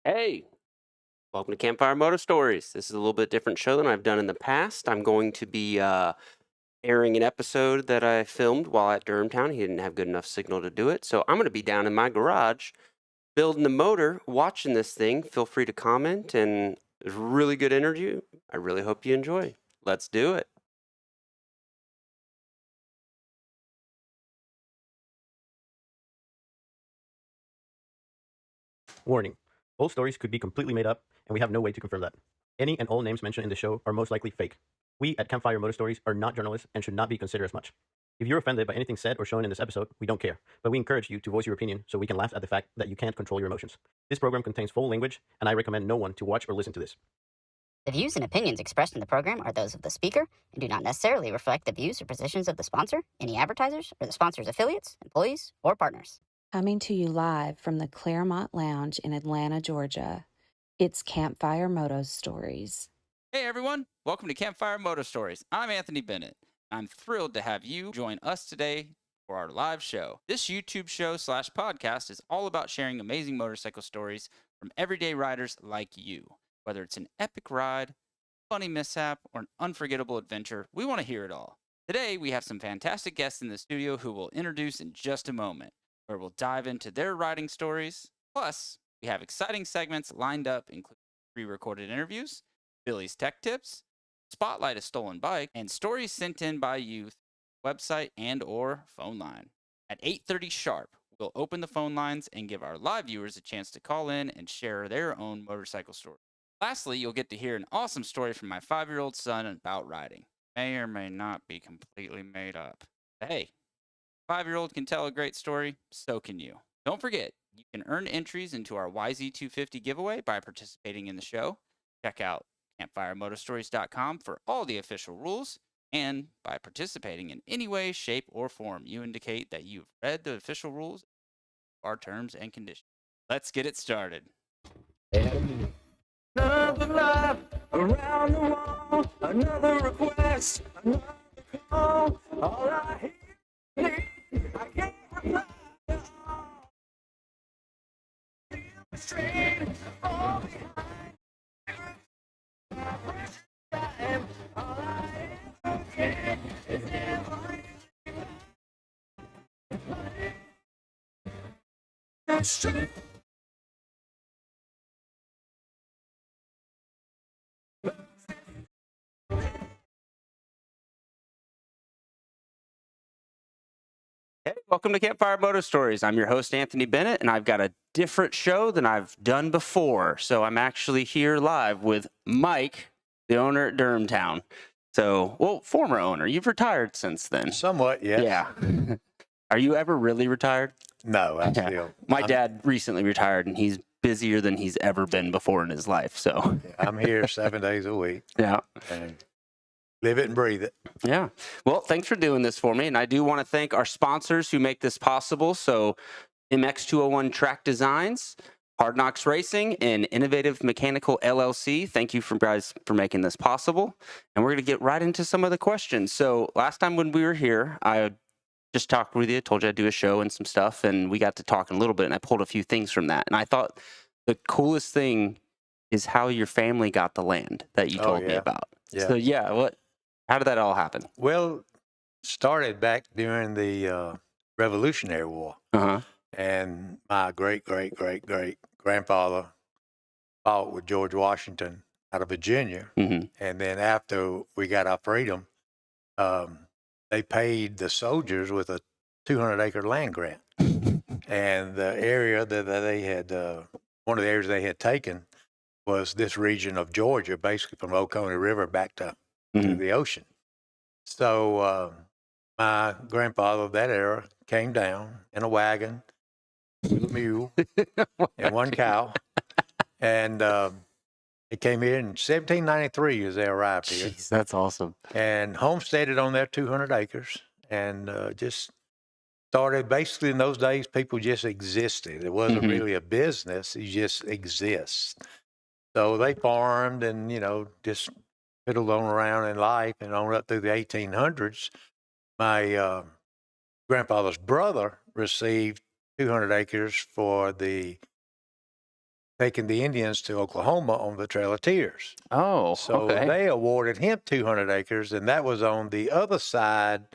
Hey, welcome to Campfire Moto Stories. This is a little bit different show than I've done in the past. I'm going to be airing an episode that I filmed while at Durhamtown. He didn't have good enough signal to do it, so I'm going to be down in my garage building the motor, watching this thing. Feel free to comment, and there's really good interview. I really hope you enjoy. Let's do it. Warning: all stories could be completely made up, and we have no way to confirm that. Any and all names mentioned in the show are most likely fake. We at Campfire Moto Stories are not journalists and should not be considered as much. If you're offended by anything said or shown in this episode, we don't care, but we encourage you to voice your opinion so we can laugh at the fact that you can't control your emotions. This program contains foul language, and I recommend no one to watch or listen to this. The views and opinions expressed in the program are those of the speaker and do not necessarily reflect the views or positions of the sponsor, any advertisers, or the sponsor's affiliates, employees, or partners. Coming to you live from the Claremont Lounge in Atlanta, Georgia, it's Campfire Moto Stories. Hey everyone, welcome to Campfire Moto Stories. I'm Anthony Bennett. I'm thrilled to have you join us today for our live show. This YouTube show / podcast is all about sharing amazing motorcycle stories from everyday riders like you. Whether it's an epic ride, funny mishap, or an unforgettable adventure, we want to hear it all. Today, we have some fantastic guests in the studio who we'll introduce in just a moment, where we'll dive into their riding stories. Plus, we have exciting segments lined up, including pre-recorded interviews, Billy's tech tips, spotlight a stolen bike, and stories sent in by you through the website and or phone line. At 8:30 sharp, we'll open the phone lines and give our live viewers a chance to call in and share their own motorcycle story. Lastly, you'll get to hear an awesome story from my 5-year-old son about riding. May or may not be completely made up. But hey, 5-year-old can tell a great story, so can you. Don't forget, you can earn entries into our YZ250 giveaway by participating in the show. Check out campfiremotostories.com for all the official rules, and by participating in any way, shape, or form, you indicate that you've read the official rules, our terms and conditions. Let's get it started. Another life around the wall, another request, another call. All I hear, I can't reply at all. Feel the strain, I fall behind. My precious time, all I ever get is never the strength. Hey, welcome to Campfire Moto Stories. I'm your host, Anthony Bennett, and I've got a different show than I've done before. So I'm actually here live with Mike, the owner at Durhamtown. So, well, former owner. You've retired since then. Somewhat, yes. Yeah. Are you ever really retired? No, I'm Yeah. still. My dad recently retired, and he's busier than he's ever been before in his life. So, I'm here 7 days a week yeah. and live it and breathe it. Yeah. Well, thanks for doing this for me. And I do want to thank our sponsors who make this possible. So MX201 Track Designs, Hard Knocks Racing, and Innovative Mechanical LLC. Thank you for guys for making this possible. And we're going to get right into some of the questions. So last time when we were here, I just talked with you, told you I'd do a show and some stuff, and we got to talking a little bit, and I pulled a few things from that. And I thought the coolest thing is how your family got the land that you told me about. Yeah. So yeah, how did that all happen? Well, started back during the Revolutionary War. Uh-huh. And my great grandfather fought with George Washington out of Virginia. Mm-hmm. And then after we got our freedom, they paid the soldiers with a 200-acre land grant. And the area that they had, one of the areas they had taken was this region of Georgia, basically from Oconee River back to the ocean. So my grandfather of that era came down in a wagon with a mule and one cow. And he came here in 1793 as they arrived here. Jeez, that's awesome. And homesteaded on their 200 acres and just started, basically in those days, people just existed. It wasn't really a business. You just exist. So they farmed and, just fiddled on around in life, and on up through the 1800s. My grandfather's brother received 200 acres for the taking the Indians to Oklahoma on the Trail of Tears. Oh, So okay. they awarded him 200 acres, and that was on the other side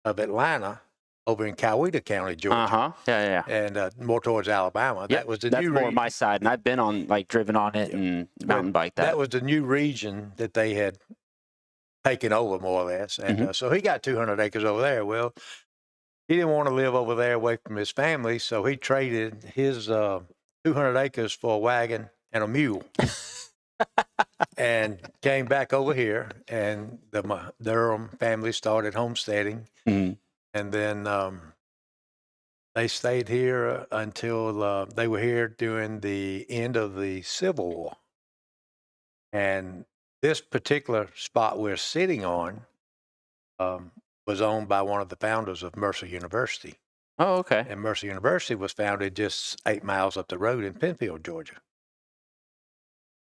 of Atlanta, over in Coweta County, Georgia, Uh-huh. Yeah. and more towards Alabama. Yep, That was the that's new more my side, and I've been on, like, driven on it and mountain bike that. That was the new region that they had taken over, more or less. And so he got 200 acres over there. Well, he didn't want to live over there away from his family, so he traded his 200 acres for a wagon and a mule. And came back over here, and the Durham family started homesteading. Mhm. And then they stayed here until they were here during the end of the Civil War. And this particular spot we're sitting on was owned by one of the founders of Mercer University. Oh, okay. And Mercer University was founded just 8 miles up the road in Penfield, Georgia.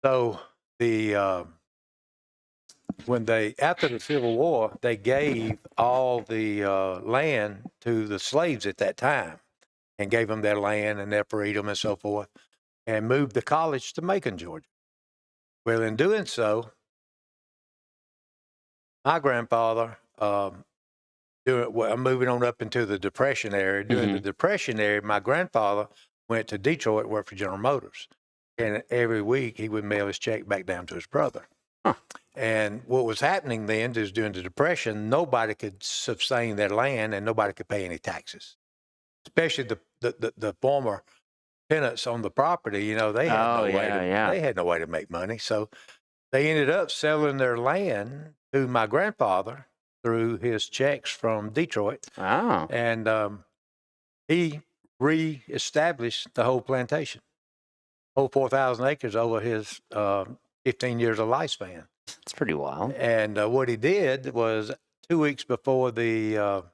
So after the Civil War, they gave all the land to the slaves at that time, and gave them their land and their freedom and so forth, and moved the college to Macon, Georgia. Well, in doing so, my grandfather, I'm moving on up into the Depression area. During the Depression area, my grandfather went to Detroit and worked for General Motors. And every week he would mail his check back down to his brother. Huh. And what was happening then is during the Depression, nobody could sustain their land and nobody could pay any taxes, especially the former tenants on the property. You know, they had they had no way to make money. So they ended up selling their land to my grandfather through his checks from Detroit. Oh. And he reestablished the whole plantation, whole 4,000 acres over his 15 years of lifespan. That's pretty wild. And what he did was 2 weeks before the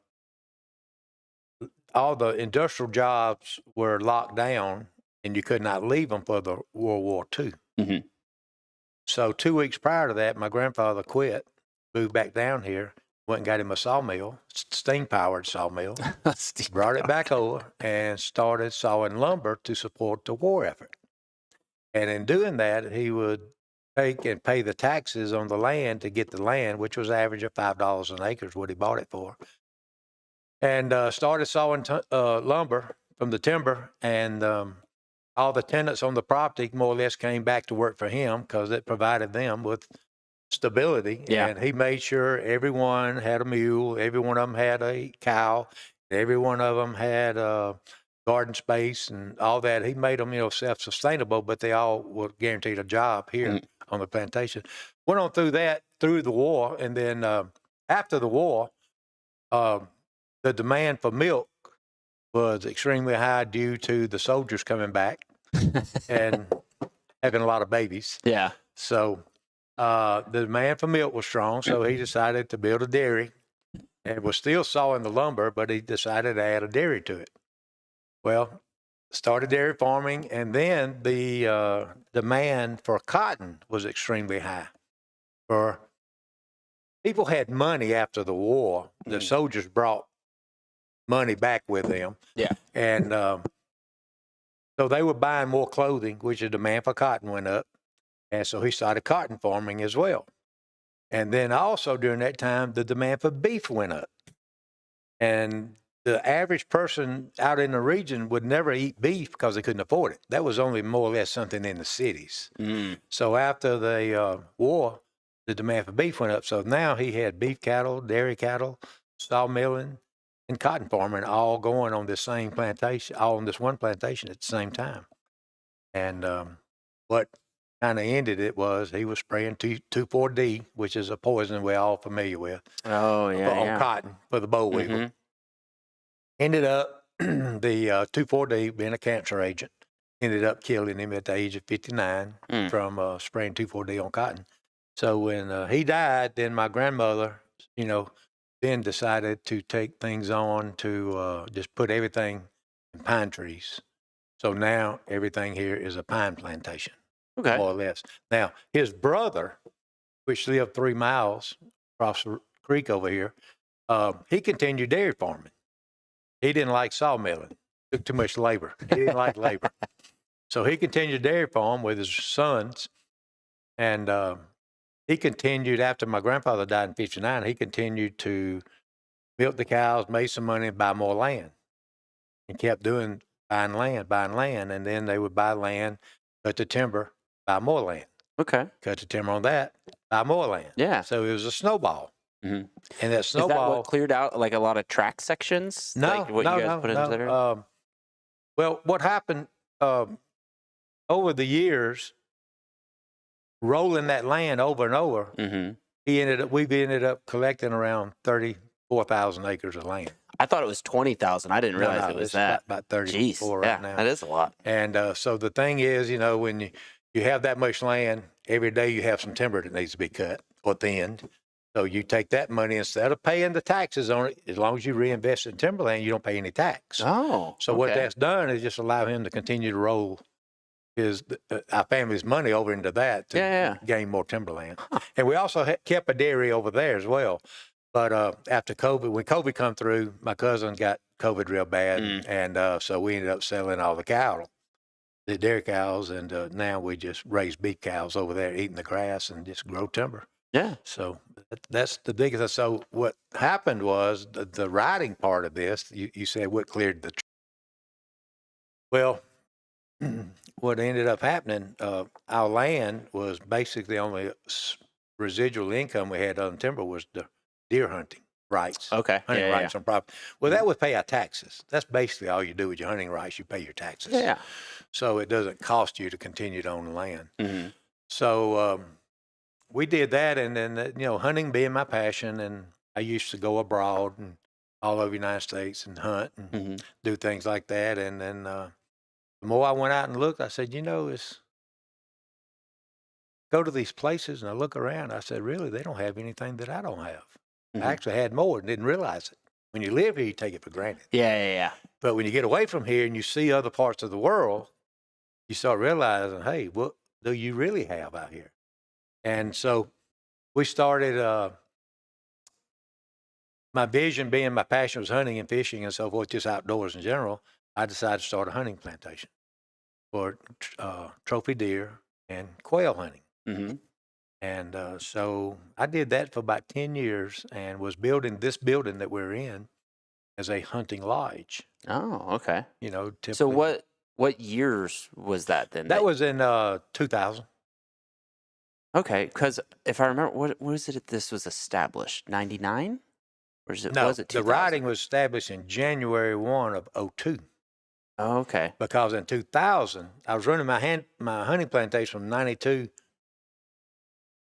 all the industrial jobs were locked down and you could not leave them for the World War II. Mm-hmm. So 2 weeks prior to that, my grandfather quit, moved back down here, went and got him a sawmill, steam-powered sawmill, brought it back over, and started sawing lumber to support the war effort. And in doing that, he would take and pay the taxes on the land to get the land, which was average of $5 an acre is what he bought it for. And started sawing lumber from the timber, and all the tenants on the property more or less came back to work for him because it provided them with stability. Yeah. And he made sure everyone had a mule, every one of them had a cow, every one of them had garden space and all that. He made them, self-sustainable, but they all were guaranteed a job here on the plantation. Went on through the war, and then after the war, the demand for milk was extremely high due to the soldiers coming back and having a lot of babies. Yeah. So the demand for milk was strong, so he decided to build a dairy, and was still sawing the lumber, but he decided to add a dairy to it. Well, started dairy farming, and then the demand for cotton was extremely high. People had money after the war. The soldiers brought money back with them. Yeah. And so they were buying more clothing, which the demand for cotton went up. And so he started cotton farming as well. And then also during that time, the demand for beef went up. And the average person out in the region would never eat beef because they couldn't afford it. That was only more or less something in the cities. So after the war, the demand for beef went up. So now he had beef cattle, dairy cattle, sawmilling, and cotton farming all going on this same plantation, all on this one plantation at the same time. And what kind of ended it was he was spraying 2,4-D, which is a poison we're all familiar with. Oh, yeah. On cotton for the boll weevil. Ended up, the 2,4-D being a cancer agent, ended up killing him at the age of 59 from spraying 2,4-D on cotton. So when he died, then my grandmother, then decided to take things on to just put everything in pine trees. So now everything here is a pine plantation, more or less. Now, his brother, which lived 3 miles across the creek over here, he continued dairy farming. He didn't like sawmilling. Took too much labor. He didn't like labor. So he continued the dairy farm with his sons, and he continued after my grandfather died in '59. He continued to milk the cows, made some money, and buy more land, and kept buying land, and then they would buy land, cut the timber, buy more land, Okay. cut the timber on that, buy more land. Yeah. So it was a snowball, Mhm. and that Is that snowball. what cleared out like a lot of track sections? No, like what no, you guys no, put into no. there? Well, what happened over the years, rolling that land over and over, we've ended up collecting around 34,000 acres of land. I thought it was 20,000. I didn't realize it was it's that. about Jeez. 34 Yeah, right now. that is a lot. And so the thing is, when you have that much land, every day you have some timber that needs to be cut or thinned. So you take that money, instead of paying the taxes on it, as long as you reinvest in timberland, you don't pay any tax. Oh. So what that's done is just allow him to continue to roll our family's money over into that to gain more timberland. Huh. And we also kept a dairy over there as well. But after COVID, when COVID come through, my cousin got COVID real bad. And so we ended up selling all the cattle, the dairy cows. And now we just raise beef cows over there, eating the grass and just grow timber. Yeah. So that's the biggest. So what happened was the riding part of this, you said what cleared the. Well, what ended up happening, our land was basically the only residual income we had on timber was the deer hunting rights. Okay. Hunting rights on property. Well, that would pay our taxes. That's basically all you do with your hunting rights. You pay your taxes. Yeah. So it doesn't cost you to continue to own the land. So we did that, and then hunting being my passion, and I used to go abroad and all over the United States and hunt and do things like that. And then the more I went out and looked, I said, it's go to these places, and I look around. I said, really, they don't have anything that I don't have. I actually had more and didn't realize it. When you live here, you take it for granted. Yeah. But when you get away from here and you see other parts of the world, you start realizing, hey, what do you really have out here? And so we started, my vision being my passion was hunting and fishing and so forth, just outdoors in general. I decided to start a hunting plantation for trophy deer and quail hunting. And so I did that for about 10 years and was building this building that we're in as a hunting lodge. Oh, okay. Typically. So what years was that then? That was in 2000. Okay, because if I remember, what was it this was established? 99? Or was it 2000? The riding was established in January 1 of 2002. Oh, okay. Because in 2000, I was running my hunting plantation from 92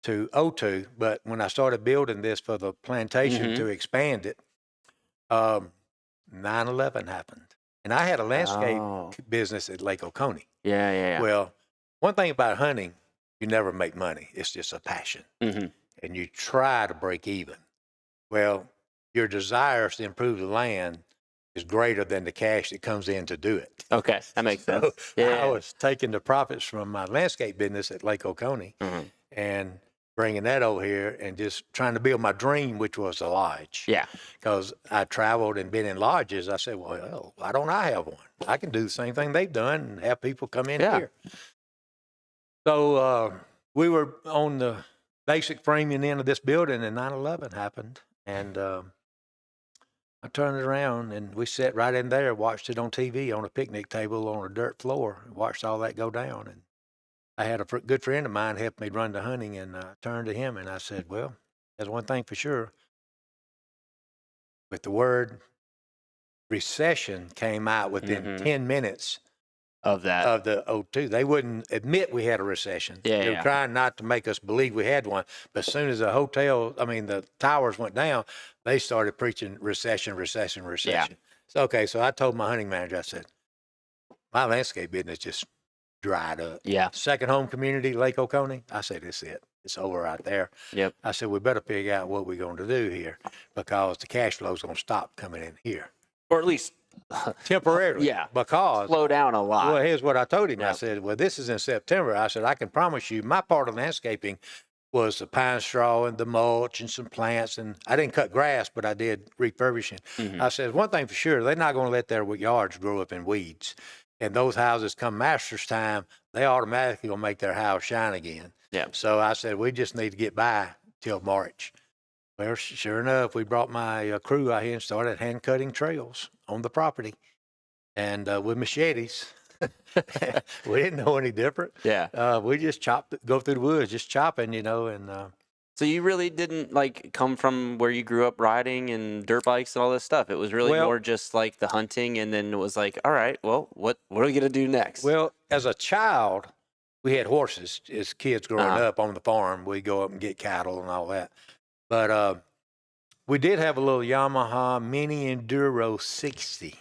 to 02, but when I started building this for the plantation to expand it, 9/11 happened. And I had a landscape business at Lake Oconee. Yeah. Well, one thing about hunting, you never make money. It's just a passion. And you try to break even. Well, your desires to improve the land is greater than the cash that comes in to do it. Okay, that makes sense. I was taking the profits from my landscape business at Lake Oconee and bringing that over here and just trying to build my dream, which was a lodge. Yeah. Because I traveled and been in lodges. I said, well, why don't I have one? I can do the same thing they've done and have people come in here. So we were on the basic framing end of this building, and 9/11 happened. And I turned it around, and we sat right in there, watched it on TV on a picnic table on a dirt floor, and watched all that go down. And I had a good friend of mine help me run the hunting, and I turned to him and I said, well, there's one thing for sure. With the word recession came out within 10 minutes of that. Of the 02. They wouldn't admit we had a recession. They were trying not to make us believe we had one. But as soon as the towers went down, they started preaching recession. Yeah. So I told my hunting manager, I said, my landscape business just dried up. Yeah. Second home community, Lake Oconee. I said, it's it. It's over right there. Yep. I said, we better figure out what we're going to do here because the cash flow's going to stop coming in here. Or at least temporarily. Yeah. Because slow down a lot. Well, here's what I told him. I said, well, this is in September. I said, I can promise you my part of landscaping was the pine straw and the mulch and some plants. And I didn't cut grass, but I did refurbishing. I said, one thing for sure, they're not going to let their yards grow up in weeds. and those houses come Masters time, they automatically will make their house shine again. Yeah. So I said, we just need to get by till March. Well, sure enough, we brought my crew out here and started hand cutting trails on the property, and with machetes. We didn't know any different. Yeah. We just go through the woods, just chopping, and So you really didn't like come from where you grew up riding and dirt bikes and all this stuff. It was really Well- more just like the hunting, and then it was like, all right, well, what are we gonna do next? well, as a child, we had horses as kids growing Uh-huh. up on the farm. We'd go up and get cattle and all that. But we did have a little Yamaha Mini Enduro 60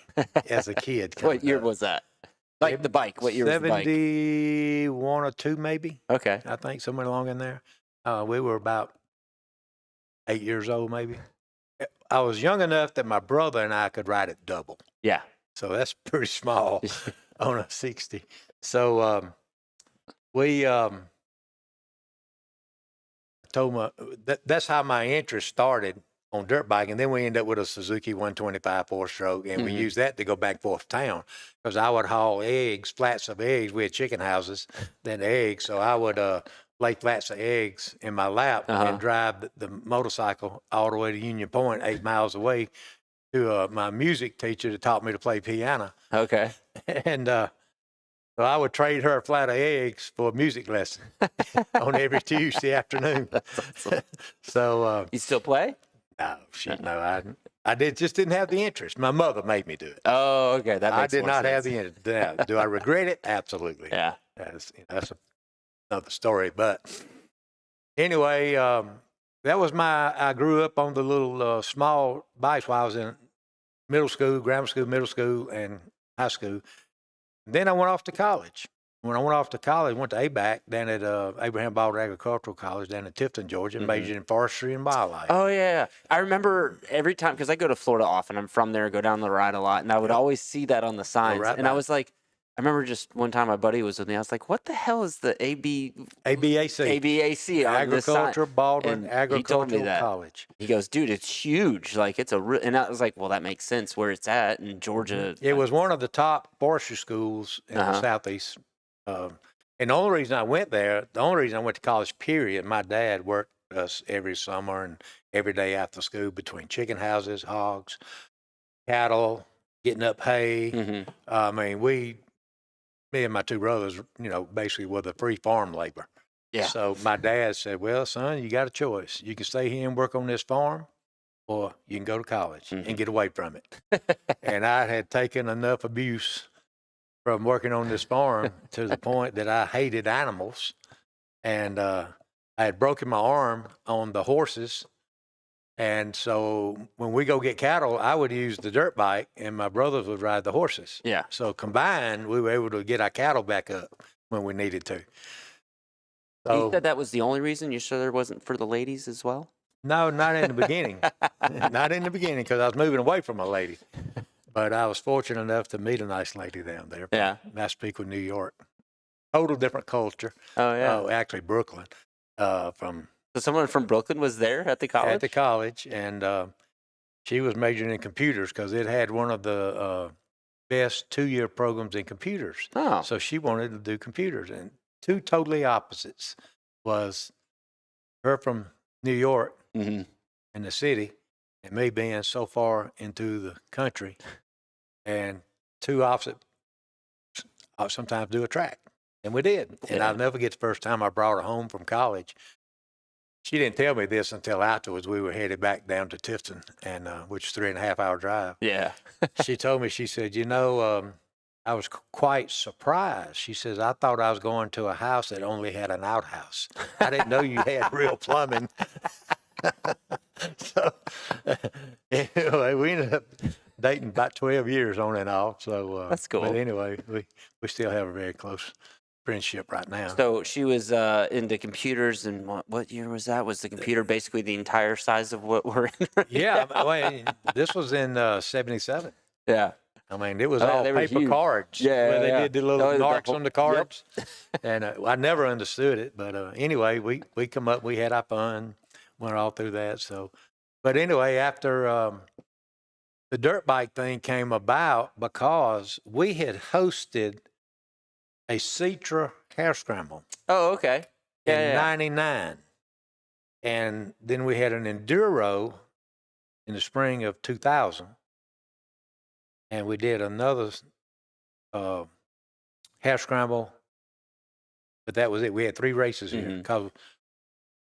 as a kid. What coming year up. was that? Like the bike. What year was the bike? 71 or 2 maybe, Okay. I think, somewhere along in there. We were about 8 years old maybe. I was young enough that my brother and I could ride it double. Yeah. So that's pretty small on a 60. So we told my that's how my interest started on dirt bike, and then we ended up with a Suzuki 125 4-stroke, and we Mhm. used that to go back and forth to town because I would haul eggs, flats of eggs. We had chicken houses, then eggs, so I would lay flats of eggs in my lap Uh-huh. and drive the motorcycle all the way to Union Point, 8 miles away, to my music teacher that taught me to play piano. Okay. And so I would trade her a flat of eggs for a music lesson on every Tuesday afternoon. So You still play? no, I didn't have the interest. My mother made me do it. Oh, okay. That I makes did more not have sense. the interest. Now, do I regret it? Absolutely. Yeah. That's another story. But anyway, that was I grew up on the little small bikes while I was in middle school, grammar school, middle school, and high school. Then I went off to college. When I went off to college, went to ABAC down at Abraham Baldwin Agricultural College down in Tifton, Georgia, Mhm. majored in forestry and wildlife. Oh yeah. I remember every time because I go to Florida often. I'm from there. Go down the ride a lot, and I would Yep. always see that on the signs. right And I by. was like, I remember just one time my buddy was with me. I was like, what the hell is the ABAC, ABAC on this sign? Agriculture Baldwin And he told me Agricultural that. College. He goes, dude, it's huge. Like it's and I was like, well, that makes sense where it's at in Georgia. It was one of the top forestry schools in the Uh-huh. Southeast. And the only reason I went there, the only reason I went to college, period, my dad worked us every summer and every day after school between chicken houses, hogs, cattle, getting up hay. Mhm. I mean, me and my two brothers, basically were the free farm labor. Yeah. So my dad said, well, son, you got a choice. You can stay here and work on this farm, or you can go to college Mhm. and get away from it. And I had taken enough abuse from working on this farm to the point that I hated animals. And I had broken my arm on the horses. And so when we go get cattle, I would use the dirt bike and my brothers would ride the horses. Yeah. So combined, we were able to get our cattle back up when we needed to. You So said that was the only reason. You sure there wasn't for the ladies as well? no, not in the beginning. Not in the beginning because I was moving away from a lady. But I was fortunate enough to meet a nice lady down there. Yeah. Massapequa, New York. Total different culture. Oh yeah. Oh, actually Brooklyn. From So someone from Brooklyn was there at the college. at the college, and she was majoring in computers because it had one of the best 2-year programs in computers. Oh. So she wanted to do computers, and two totally opposites was her from New York hmm in the city, and me being so far into the country, and two opposite sometimes do a track, and we did. And Yeah. I'll never get the first time I brought her home from college. She didn't tell me this until afterwards. We were headed back down to Tifton, and which is 3.5-hour drive. Yeah. She told me, she said, I was quite surprised. She says, I thought I was going to a house that only had an outhouse. I didn't know you had real plumbing. So anyway, we ended up dating about 12 years on and off. So That's cool. But anyway, we still have a very close friendship right now. So she was into computers, and what year was that? Was the computer basically the entire size of what we're in? Right Yeah, now? this was in 77. Yeah. I mean, it was Oh, all they were paper huge. cards Yeah, where they yeah. did the little Oh, the narcs whole- on the cards. And I never understood it. But anyway, we come up, we had our fun, went all through that. So, but anyway, after the dirt bike thing came about because we had hosted a Citra hair scramble Oh, okay. Yeah, in yeah. '99. And then we had an enduro in the spring of 2000. And we did another hair scramble, but that was it. We had 3 races here Mhm. because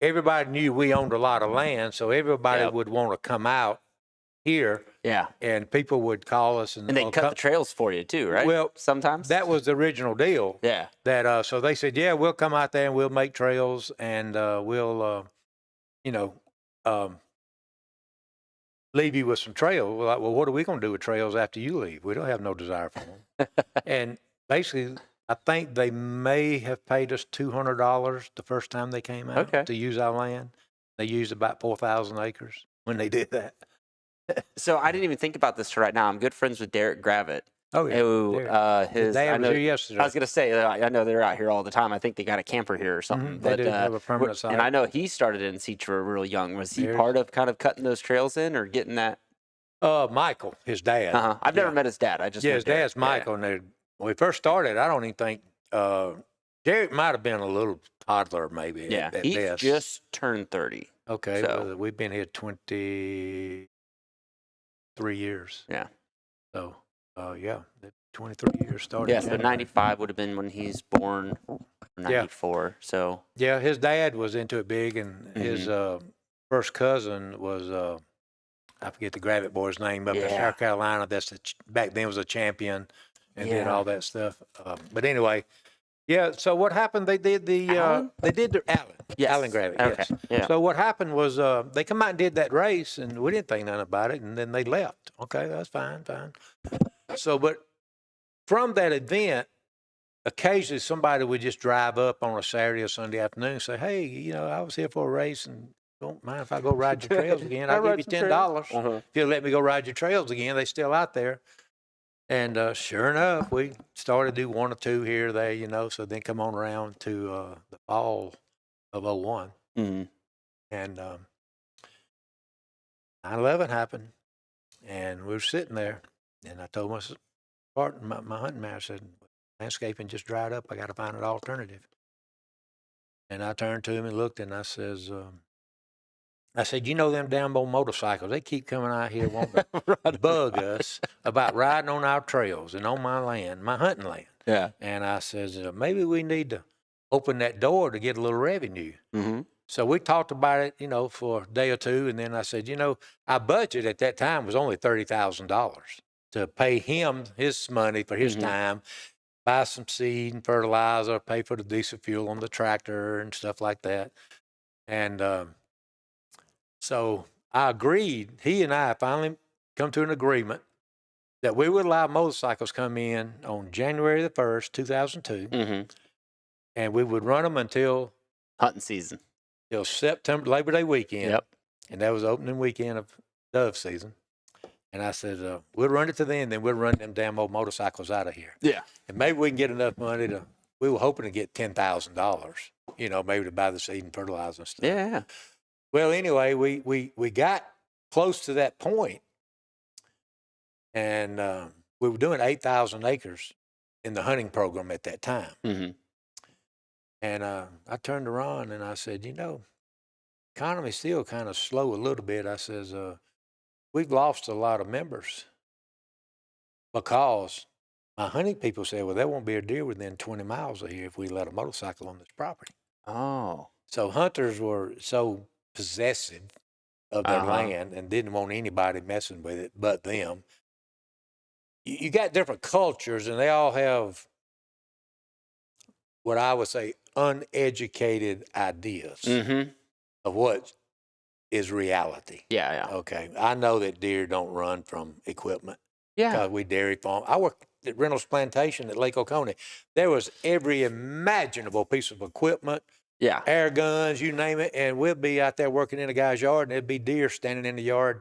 everybody knew we owned a lot of land, so everybody Yep. would want to come out here, Yeah. and people would call us And they cut the trails for you too, right? Well, sometimes. that was the original deal. Yeah. That so they said, yeah, we'll come out there and we'll make trails, and we'll you know leave you with some trails. We're like, well, what are we going to do with trails after you leave? We don't have no desire for them. And basically, I think they may have paid us $200 the first time they came out Okay. to use our land. They used about 4,000 acres when they did that. So I didn't even think about this till right now. I'm good friends with Derek Gravitt. Oh, yeah. Who, Derek. His I dad was know, here yesterday. I was gonna say, I know they're out here all the time. I think they got a camper here or something. They do have a permanent site. And I know he started in Citra real young. Was he There's- part of kind of cutting those trails in or getting that? Michael, his dad. Uh-huh. I've never Yeah. met his dad. I just Yeah, met his dad's Derek. Michael. And when we first started, I don't even think Derek might have been a little toddler, maybe. Yeah, at he best. just turned 30. Okay, so- well, we've been here 23 years. Yeah. So, yeah, 23 years started. Yeah, so 95 would have been when he's born, or 94. So Yeah, his dad was into it big, and his Mm-hmm. first cousin was I forget the Gravitt boy's name, but in Yeah. South Carolina, back then was a champion and did Yeah. all that stuff. But anyway, yeah. So what happened? They did Alan? Alan. Yes. Alan Gravitt. Okay, Yes. yeah. So what happened was they come out and did that race, and we didn't think nothing about it, and then they left. Okay, that's fine. So, but from that event, occasionally somebody would just drive up on a Saturday or Sunday afternoon and say, hey, I was here for a race, and don't mind if I go ride your trails again. I'll give you $10. If you'll let me go ride your trails again, they're still out there. And sure enough, we started to do 1 or 2 here or there, so then come on around to the fall of 01. Mhm. And 9/11 happened, and we were sitting there, and I told my partner, my hunting man, I said, landscaping just dried up. I got to find an alternative. And I turned to him and looked, and I said, them damn old motorcycles, they keep coming out here wanting to bug us about riding on our trails and on my land, my hunting land. Yeah. And I says, maybe we need to open that door to get a little revenue. Mm-hmm. So we talked about it, for a day or two. And then I said, our budget at that time was only $30,000 to pay him his money for his time, buy some seed and fertilizer, pay for the diesel fuel on the tractor and stuff like that. And so I agreed. He and I finally come to an agreement that we would allow motorcycles come in on January the 1st, 2002, Mm-hmm. and we would run them until Hunting season. September, Labor Day weekend. Yep. And that was the opening weekend of dove season. And I said, we'll run it to then we'll run them damn old motorcycles out of here. Yeah. And maybe we can get enough money we were hoping to get $10,000, maybe to buy the seed and fertilizer and stuff. Yeah. Well, anyway, we got close to that point, and we were doing 8,000 acres in the hunting program at that time. Mm-hmm. And I turned to Ron and I said, economy's still kind of slow a little bit. I says, we've lost a lot of members because my hunting people said, well, there won't be a deer within 20 miles of here if we let a motorcycle on this property. Oh. So hunters were so possessive of their land and didn't want anybody messing with it but them. You got different cultures, and they all have what I would say uneducated ideas of what is reality. Yeah. Okay, I know that deer don't run from equipment Yeah. because we dairy farm. I worked at Reynolds Plantation at Lake Oconee. There was every imaginable piece of equipment, Yeah. air guns, you name it, and we'll be out there working in a guy's yard, and there'd be deer standing in the yard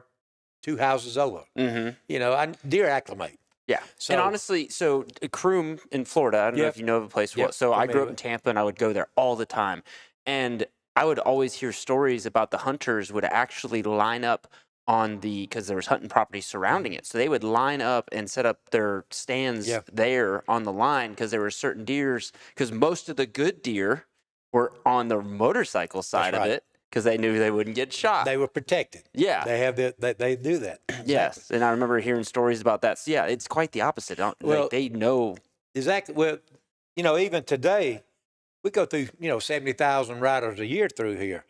2 houses over. Mm-hmm. Deer acclimate. Yeah. So- and honestly, so Croom in Florida, I don't know Yep. if you know of a place. Yep, So I grew up familiar. in Tampa, and I would go there all the time. And I would always hear stories about the hunters would actually line up on because there was hunting property surrounding it. So they would line up and set up their stands Yeah. there on the line because there were certain deers, because most of the good deer were on the motorcycle side of right. it because they knew they wouldn't get shot. They were protected. Yeah. They have they do that. Exactly. Yes. And I remember hearing stories about that. So yeah, it's quite the opposite. Well- Like, they know. Exactly. Well, you know, even today, we go through, 70,000 riders a year through here,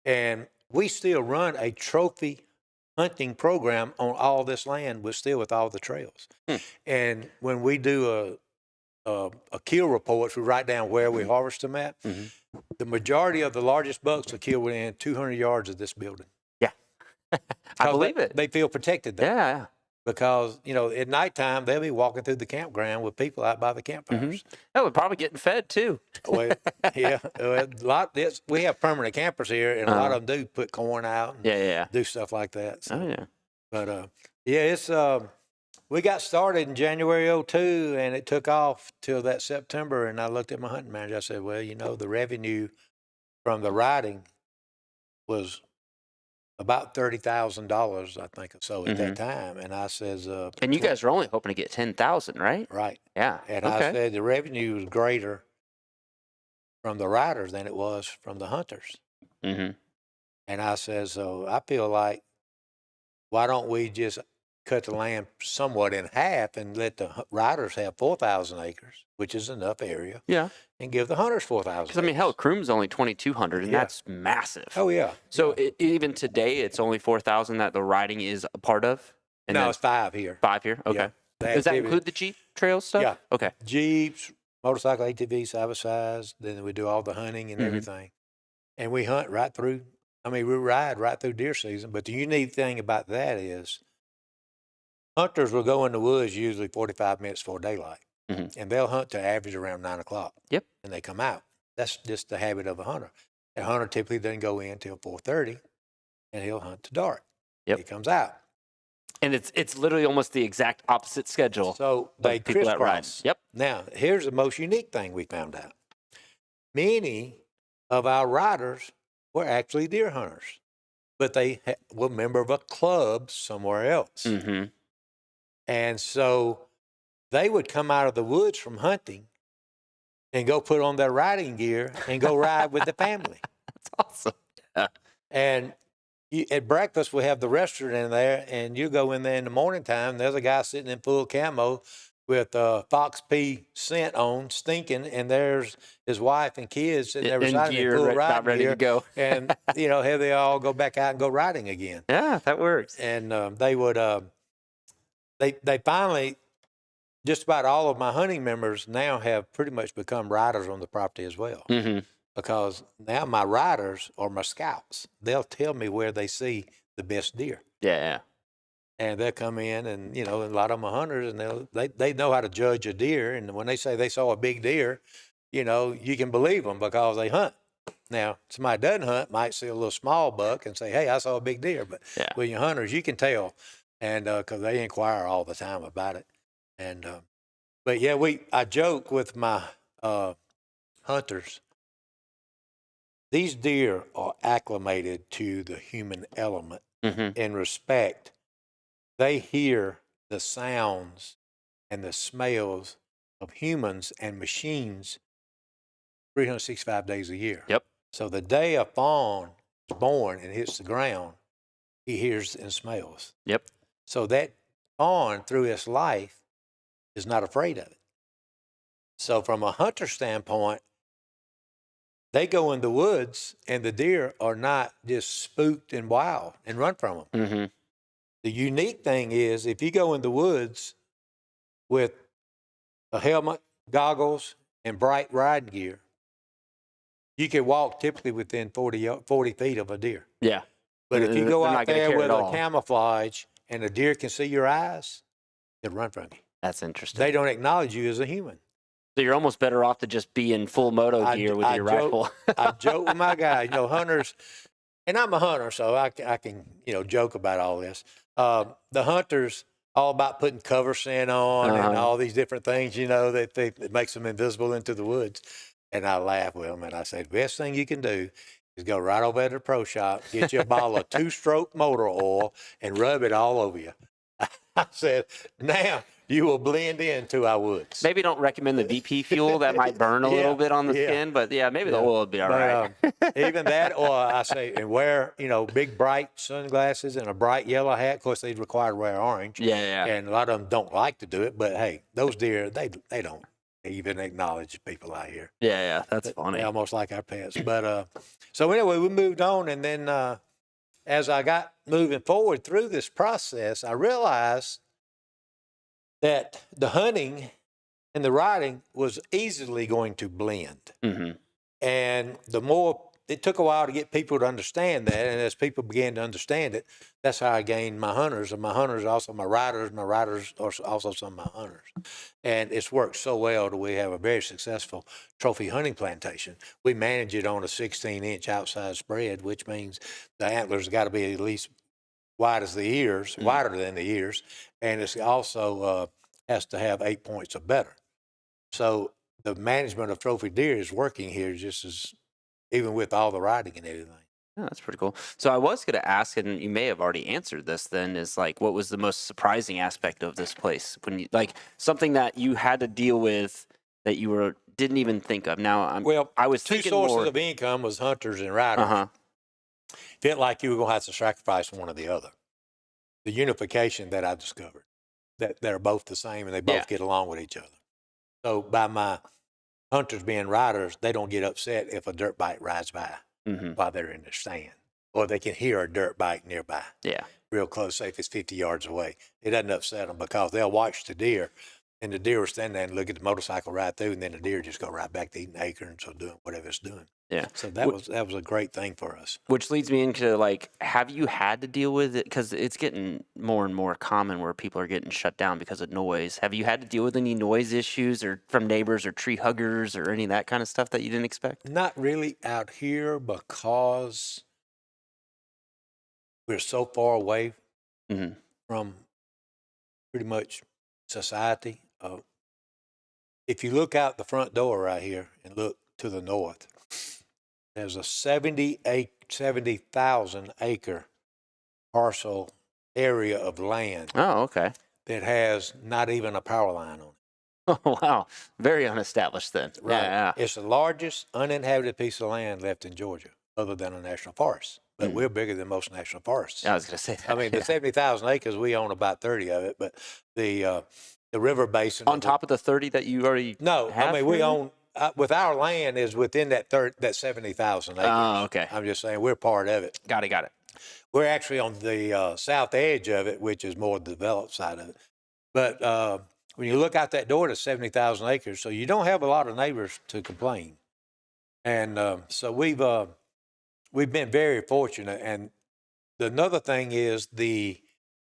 and we still run a trophy hunting program on all this land with all the trails. And when we do a kill report, we write down where we harvest them at. The majority of the largest bucks are killed within 200 yards of this building. Yeah. I Because believe it. They feel protected there. Yeah. Because, at nighttime, they'll be walking through the campground with people out by the campfires. That would probably getting fed too. Well, yeah, we have permanent campers here, and a lot of them do put corn out and Yeah. do stuff like that. So, Oh yeah. but yeah, it's we got started in January '02, and it took off till that September. And I looked at my hunting manager. I said, "Well, the revenue from the riding was about $30,000, I think, or so at that time." And I says, And you guys were only hoping to get 10,000, right? right? Yeah. And okay. I said the revenue was greater from the riders than it was from the hunters. Mm-hmm. And I says, so I feel like, why don't we just cut the land somewhat in half and let the riders have 4,000 acres, which is enough area, Yeah. and give the hunters 4,000 Because I mean, hell, Croom's only 2,200, and Yeah. that's massive. Oh, yeah. So even today, it's only 4,000 that the riding is a part of. And No, then it's 5 here. 5 here. Okay. Yeah. The Does that activity- include the Jeep trail stuff? Yeah. Okay. Jeeps, motorcycle, ATVs, side by sides. Then we do all the hunting and Mhm. everything. And we hunt right through. I mean, we ride right through deer season. But the unique thing about that is hunters will go in the woods usually 45 minutes before daylight. Mhm. And they'll hunt to average around 9 o'clock. Yep. And they come out. That's just the habit of a hunter. A hunter typically doesn't go in till 4:30, and he'll hunt to dark. Yep. He comes out. And it's literally almost the exact opposite schedule. So of they people that ride. crisscross. Yep. Now, here's the most unique thing we found out. Many of our riders were actually deer hunters, but they were a member of a club somewhere else. Mm-hmm. And so they would come out of the woods from hunting and go put on their riding gear and go ride with the family. That's awesome. Yeah. And at breakfast, we have the restaurant in there, and you go in there in the morning time, there's a guy sitting in full camo with Fox P scent on, stinking, and there's his wife and kids sitting there In beside him in gear, full not riding ready gear. to go. And, here they all go back out and go riding again. Yeah, that works. And they would, they finally, just about all of my hunting members now have pretty much become riders on the property as well. Mm-hmm. Because now my riders are my scouts. They'll tell me where they see the best deer. Yeah. And they'll come in, and a lot of them are hunters, and they know how to judge a deer. And when they say they saw a big deer, you can believe them because they hunt. Now, somebody that doesn't hunt might see a little small buck and say, "Hey, I saw a big deer." But Yeah. with your hunters, you can tell, and because they inquire all the time about it. And but yeah, I joke with my hunters. These deer are acclimated to the human element Mm-hmm. in respect. They hear the sounds and the smells of humans and machines 365 days a year. Yep. So the day a fawn is born and hits the ground, he hears and smells. Yep. So that fawn through his life is not afraid of it. So from a hunter standpoint, they go in the woods, and the deer are not just spooked and wild and run from them. Mm-hmm. The unique thing is, if you go in the woods with a helmet, goggles, and bright riding gear, you can walk typically within 40 feet of a deer. Yeah. But if you go They're out not gonna there care with at a all. camouflage and a deer can see your eyes, they'll run from you. That's interesting. They don't acknowledge you as a human. So you're almost better off to just be in full moto I- gear with I your joke- rifle. I joke with my guys, hunters, and I'm a hunter, so I can, joke about all this. The hunters, all about putting cover scent on and Uh-huh. all these different things, that makes them invisible into the woods. And I laugh with them, and I say, the best thing you can do is go right over to the pro shop, get you a bottle of 2-stroke motor oil, and rub it all over you. I said, now you will blend into our woods. Maybe don't recommend the VP fuel. That might burn a little bit on the skin, but yeah, maybe the oil would be all right. Even that, or I say, and wear, big bright sunglasses and a bright yellow hat. Of course, they require to wear orange. Yeah. And a lot of them don't like to do it, but hey, those deer, they don't even acknowledge people out here. Yeah, that's funny. They almost like our pets. But so anyway, we moved on, and then as I got moving forward through this process, I realized that the hunting and the riding was easily going to blend. Mm-hmm. And the more, it took a while to get people to understand that. And as people began to understand it, that's how I gained my hunters. And my hunters are also my riders are also some of my hunters. And it's worked so well that we have a very successful trophy hunting plantation. We manage it on a 16-inch outside spread, which means the antlers got to be at least wide as the ears, wider than the ears. And it's also has to have 8 points or better. So the management of trophy deer is working here just as, even with all the riding and everything. Yeah, that's pretty cool. So I was going to ask, and you may have already answered this then, is like, what was the most surprising aspect of this place? When you, like, something that you had to deal with that you didn't even think of. Now, I was two thinking sources more, of income was hunters and riders. Felt like you were going to have to sacrifice one or the other. The unification that I discovered, that they're both the same and they both get along with each other. So by my hunters being riders, they don't get upset if a dirt bike rides by while they're in their stand, or they can hear a dirt bike nearby. Yeah. Real close, say if it's 50 yards away. It doesn't upset them because they'll watch the deer, and the deer will stand there and look at the motorcycle right through, and then the deer just go right back to eating acorns or doing whatever it's doing. Yeah. So that was a great thing for us. Which leads me into, like, have you had to deal with it? Because it's getting more and more common where people are getting shut down because of noise. Have you had to deal with any noise issues or from neighbors or tree huggers or any of that kind of stuff that you didn't expect? Not really out here because we're so far away from pretty much society. If you look out the front door right here and look to the north, there's a 70,000 acre parcel area of land. Oh, okay. That has not even a power line on it. Oh, wow. Very unestablished then. Right. Yeah. It's the largest uninhabited piece of land left in Georgia, other than a national forest. But we're bigger than most national forests. I was going to say that. I mean, the 70,000 acres, we own about 30 of it, but the river basin. On top of the 30 that you already No, have I mean, we own, with our land is within that 70,000 acres. Oh, okay. I'm just saying we're part of it. Got it. We're actually on the south edge of it, which is more the developed side of it. But when you look out that door to 70,000 acres, so you don't have a lot of neighbors to complain. And so we've been very fortunate. And another thing is the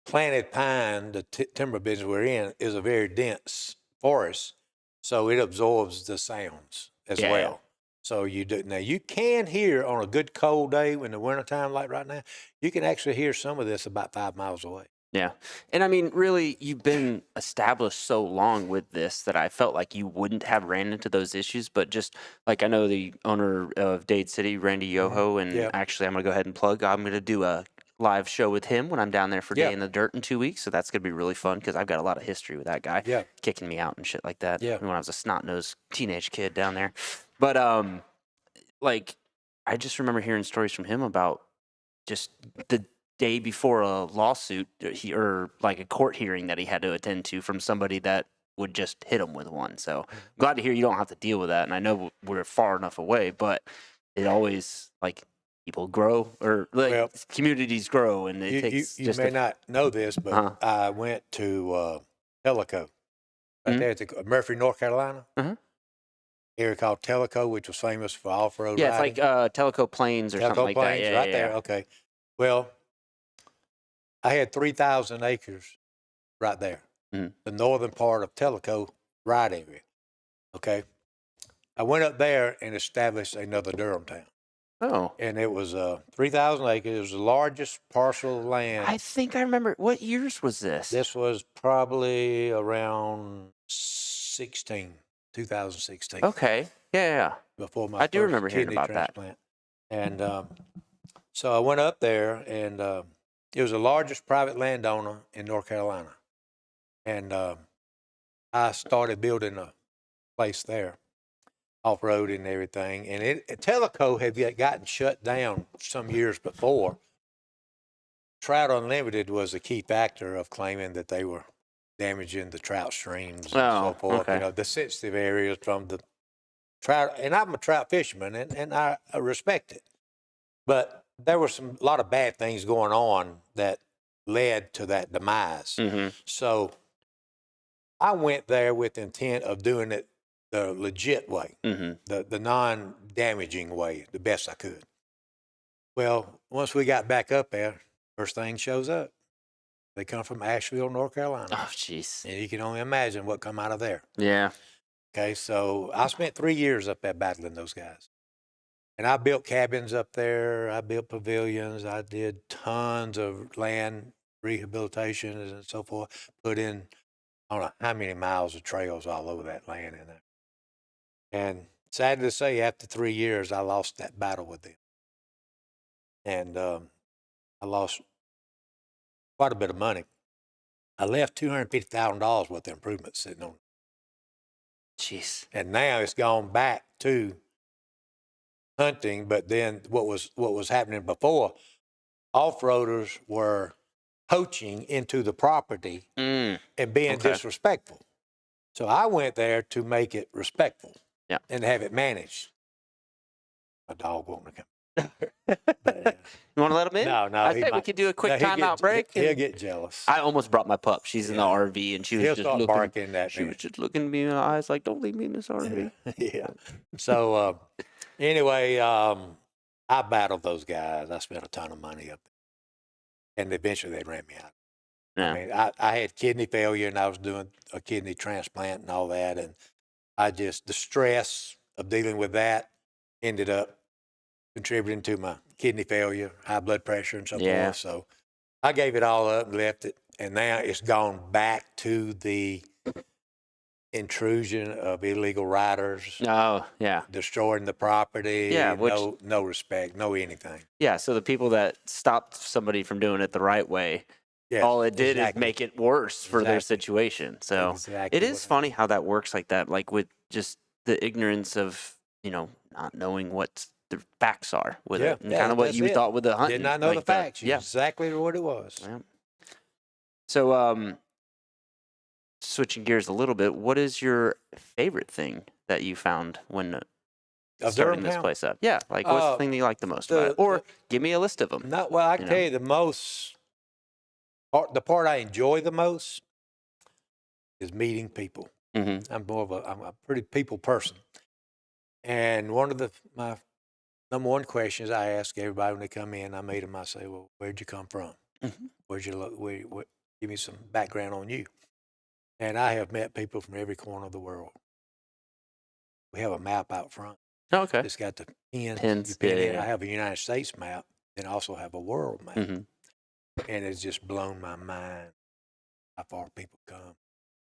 planted pine, the timber business we're in, is a very dense forest. So it absorbs the sounds as well. So you do, now you can hear on a good cold day in the wintertime like right now, you can actually hear some of this about 5 miles away. Yeah. And I mean, really, you've been established so long with this that I felt like you wouldn't have ran into those issues. But just like I know the owner of Dade City, Randy Yoho, and actually I'm going to go ahead and plug, I'm going to do a live show with him when I'm down there for Day in the Dirt in 2 weeks. So that's going to be really fun because I've got a lot of history with that guy kicking me out and shit like that when I was a snot-nosed teenage kid down there. But like, I just remember hearing stories from him about just the day before a lawsuit or like a court hearing that he had to attend to from somebody that would just hit him with one. So glad to hear you don't have to deal with that. And I know we're far enough away, but it always, like, people grow or like communities grow, and it takes. You may not know this, but I went to Tellico, right there at Murphy, North Carolina. Area called Tellico, which was famous for off-road riding. It's like Tellico Plains or something like that. Yeah, right there. Okay. Well, I had 3,000 acres right there, the northern part of Tellico ride area. Okay. I went up there and established another Durhamtown. Oh. And it was 3,000 acres. It was the largest parcel of land. I think I remember. What years was this? This was probably around 2016. Okay. Yeah. Before my I do remember hearing kidney about transplant. that. And so I went up there, and it was the largest private landowner in North Carolina. And I started building a place there, off-road and everything. And Teleco had gotten shut down some years before. Trout Unlimited was a key factor of claiming that they were damaging the trout streams and so forth. okay. The sensitive areas from the trout. And I'm a trout fisherman, and I respect it. But there were a lot of bad things going on that led to that demise. Mm-hmm. So I went there with the intent of doing it the legit way, Mm-hmm. the non-damaging way, the best I could. Well, once we got back up there, first thing shows up. They come from Asheville, North Carolina. Oh, jeez. And you can only imagine what come out of there. Yeah. Okay, so I spent 3 years up there battling those guys. And I built cabins up there. I built pavilions. I did tons of land rehabilitation and so forth. Put in, I don't know how many miles of trails all over that land in there. And sad to say, after 3 years, I lost that battle with them. And I lost quite a bit of money. I left $250,000 worth of improvements sitting on. Jeez. And now it's gone back to hunting. But then what was happening before, off-roaders were poaching into the property Mm. and being Okay. disrespectful. So I went there to make it respectful. Yeah. And have it managed. A dog won't come. But, You want to let him in? no, I he said we might- could do a quick no, he'll timeout get- break. He'll and- get jealous. I almost brought my pup. She's in the Yeah. RV, and she was He'll just start looking. barking at She me. was just looking at me in the eyes like, "Don't leave me in this RV." Yeah. So anyway, I battled those guys. I spent a ton of money up there, and eventually they ran me out. Yeah. I mean, I had kidney failure, and I was doing a kidney transplant and all that, and the stress of dealing with that ended up contributing to my kidney failure, high blood pressure, and so Yeah. forth. So I gave it all up and left it, and now it's gone back to the intrusion of illegal riders, Oh, yeah. destroying the property, Yeah, which- no respect, no anything. Yeah. So the people that stopped somebody from doing it the right way, Yes, all it did exactly. is make it worse for their Exactly. situation. So Exactly it what is happened. funny how that works like that, like with just the ignorance of, not knowing what the facts are with Yeah, it. And yeah, kind of what that's you it. thought with the hunting. Did not know like the facts. Yeah. Exactly what it was. Yeah. So, switching gears a little bit, what is your favorite thing that you found when Of starting this Durhamtown? place up? Yeah, like what's the thing that you like the most about it? Or give me a list of them. Well, I you can know? tell you the part I enjoy the most is meeting people. Mm-hmm. I'm a pretty people person. And one of my number one questions I ask everybody when they come in, I meet them, I say, well, where'd you come from? Mhm. Give me some background on you. And I have met people from every corner of the world. We have a map out front. Oh, okay. It's got the pins. Pins, You pin in. yeah. I have a United States map, and I also have a world map. Mm-hmm. And it's just blown my mind how far people come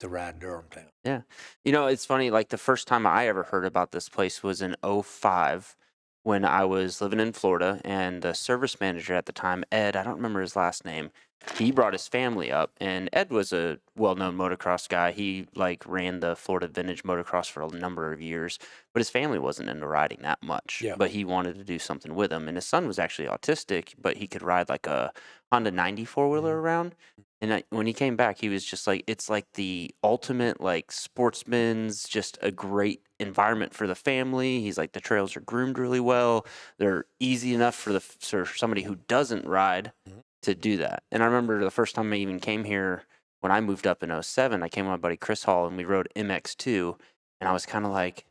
to ride Durhamtown. Yeah. It's funny, like the first time I ever heard about this place was in 2005 when I was living in Florida, and the service manager at the time, Ed, I don't remember his last name, he brought his family up, and Ed was a well-known motocross guy. He ran the Florida Vintage Motocross for a number of years, but his family wasn't into riding that much. Yeah. But he wanted to do something with him, and his son was actually autistic, but he could ride like a Honda 90 four-wheeler around. And when he came back, he was just like, it's like the ultimate like sportsman's, just a great environment for the family. He's like, the trails are groomed really well. They're easy enough for somebody who doesn't ride to do that. And I remember the first time I even came here when I moved up in 2007, I came with my buddy Chris Hall and we rode MX2. And I was kind of like,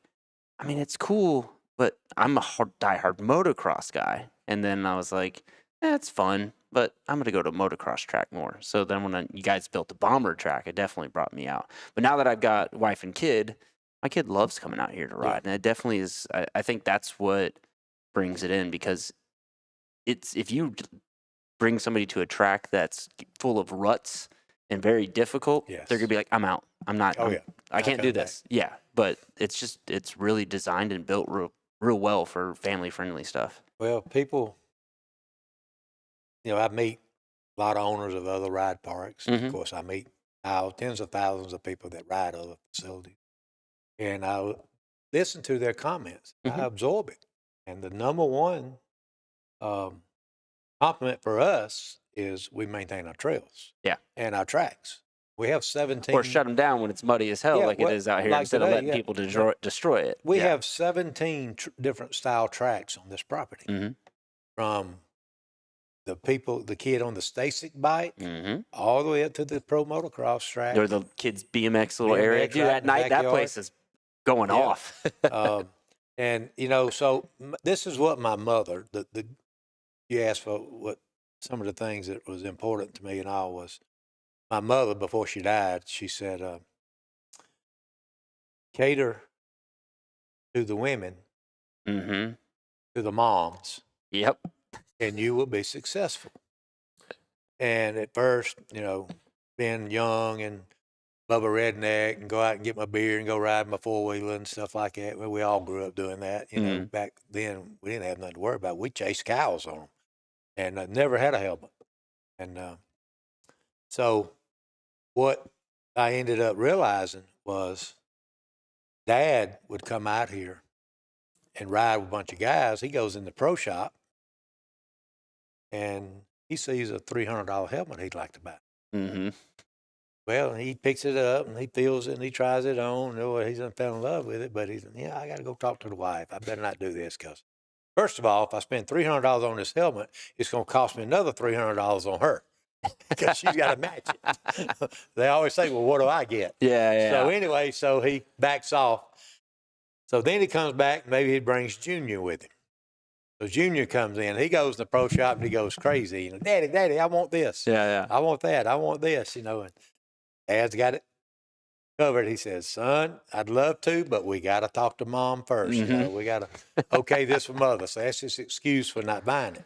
I mean, it's cool, but I'm a diehard motocross guy. And then I was like, it's fun, but I'm going to go to a motocross track more. So then when you guys built the bomber track, it definitely brought me out. But now that I've got wife and kid, my kid loves coming out here to ride. And it definitely is, I think that's what brings it in, because if you bring somebody to a track that's full of ruts and very difficult, Yes. they're going to be like, I'm out. I'm not, Oh, yeah. I can't Not do coming back. this. Yeah. But it's really designed and built real real well for family friendly stuff. Well, people, I meet a lot of owners of other ride parks. Mhm. Of course, I meet tens of thousands of people that ride other facilities. And I listen to their comments. I Mhm. absorb it. And the number one compliment for us is we maintain our trails. Yeah. And our tracks. We have 17. Or shut them down when it's muddy as hell, Yeah, like it is out here, like instead today, of letting yeah. people destroy it. We Yeah. have 17 different style tracks on this property. Mhm. From the kid on the Stasic bike, Mhm. all the way up to the pro motocross track. Or the kids' BMX little area. BMX Dude, right at in the night, that backyard. place is going Yeah. off. And so this is what my mother. You asked for what some of the things that was important to me and all was my mother before she died. She said, cater to the women, Mm-hmm. to the moms, Yep. and you will be successful. And at first, being young and Bubba Redneck and go out and get my beer and go ride my four-wheeler and stuff like that. Well, we all grew up doing that. Mhm. Back then we didn't have nothing to worry about. We chased cows on them and never had a helmet. And so what I ended up realizing was Dad would come out here and ride with a bunch of guys. He goes in the pro shop and he sees a $300 helmet he'd like to buy. Mm-hmm. Well, he picks it up and he feels it and he tries it on. He's done fell in love with it, but I got to go talk to the wife. I better not do this because, first of all, if I spend $300 on this helmet, it's going to cost me another $300 on her because she's got to match it. They always say, well, what do I get? Yeah. So anyway, so he backs off. So then he comes back. Maybe he brings Junior with him. So Junior comes in. He goes to the pro shop and he goes crazy. Daddy, I want this. Yeah. I want that. I want this. And Dad's got it covered. He says, son, I'd love to, but we got to talk to Mom first. Mhm. We got to okay this with Mother. So that's his excuse for not buying it.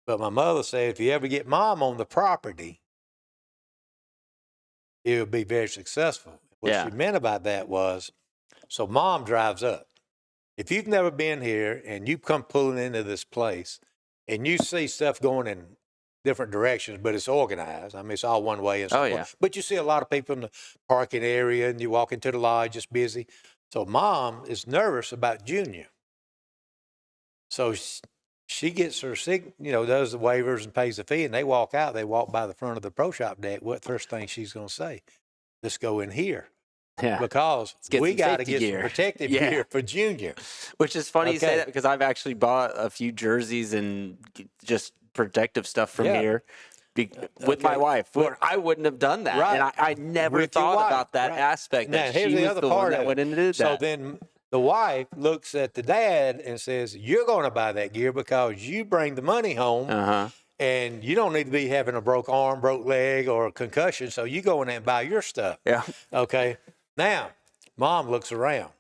But my mother said, if you ever get Mom on the property, it would be very successful. What Yeah. she meant about that was, so Mom drives up. If you've never been here and you come pulling into this place and you see stuff going in different directions, but it's organized. I mean, it's all one way and stuff. Oh, yeah. But you see a lot of people in the parking area and you walk into the lodge, it's busy. So Mom is nervous about Junior. So she gets her does the waivers and pays the fee, and they walk out. They walk by the front of the pro shop deck. What first thing she's going to say? Let's go in here. Yeah. Because get we some got to safety get gear. some protective Yeah. gear for Junior. Which is funny you say Okay. that because I've actually bought a few jerseys and just protective stuff from Yeah. here with my Okay. wife. Where I wouldn't have done that. Right. And I never With your thought wife, about that right. aspect. Now, That here's she the was other the part one that of went it. in and did So that. then the wife looks at the dad and says, you're going to buy that gear because you bring the money home. Uh-huh. And you don't need to be having a broke arm, broke leg, or a concussion. So you go in there and buy your stuff. Yeah. Okay. Now, Mom looks around.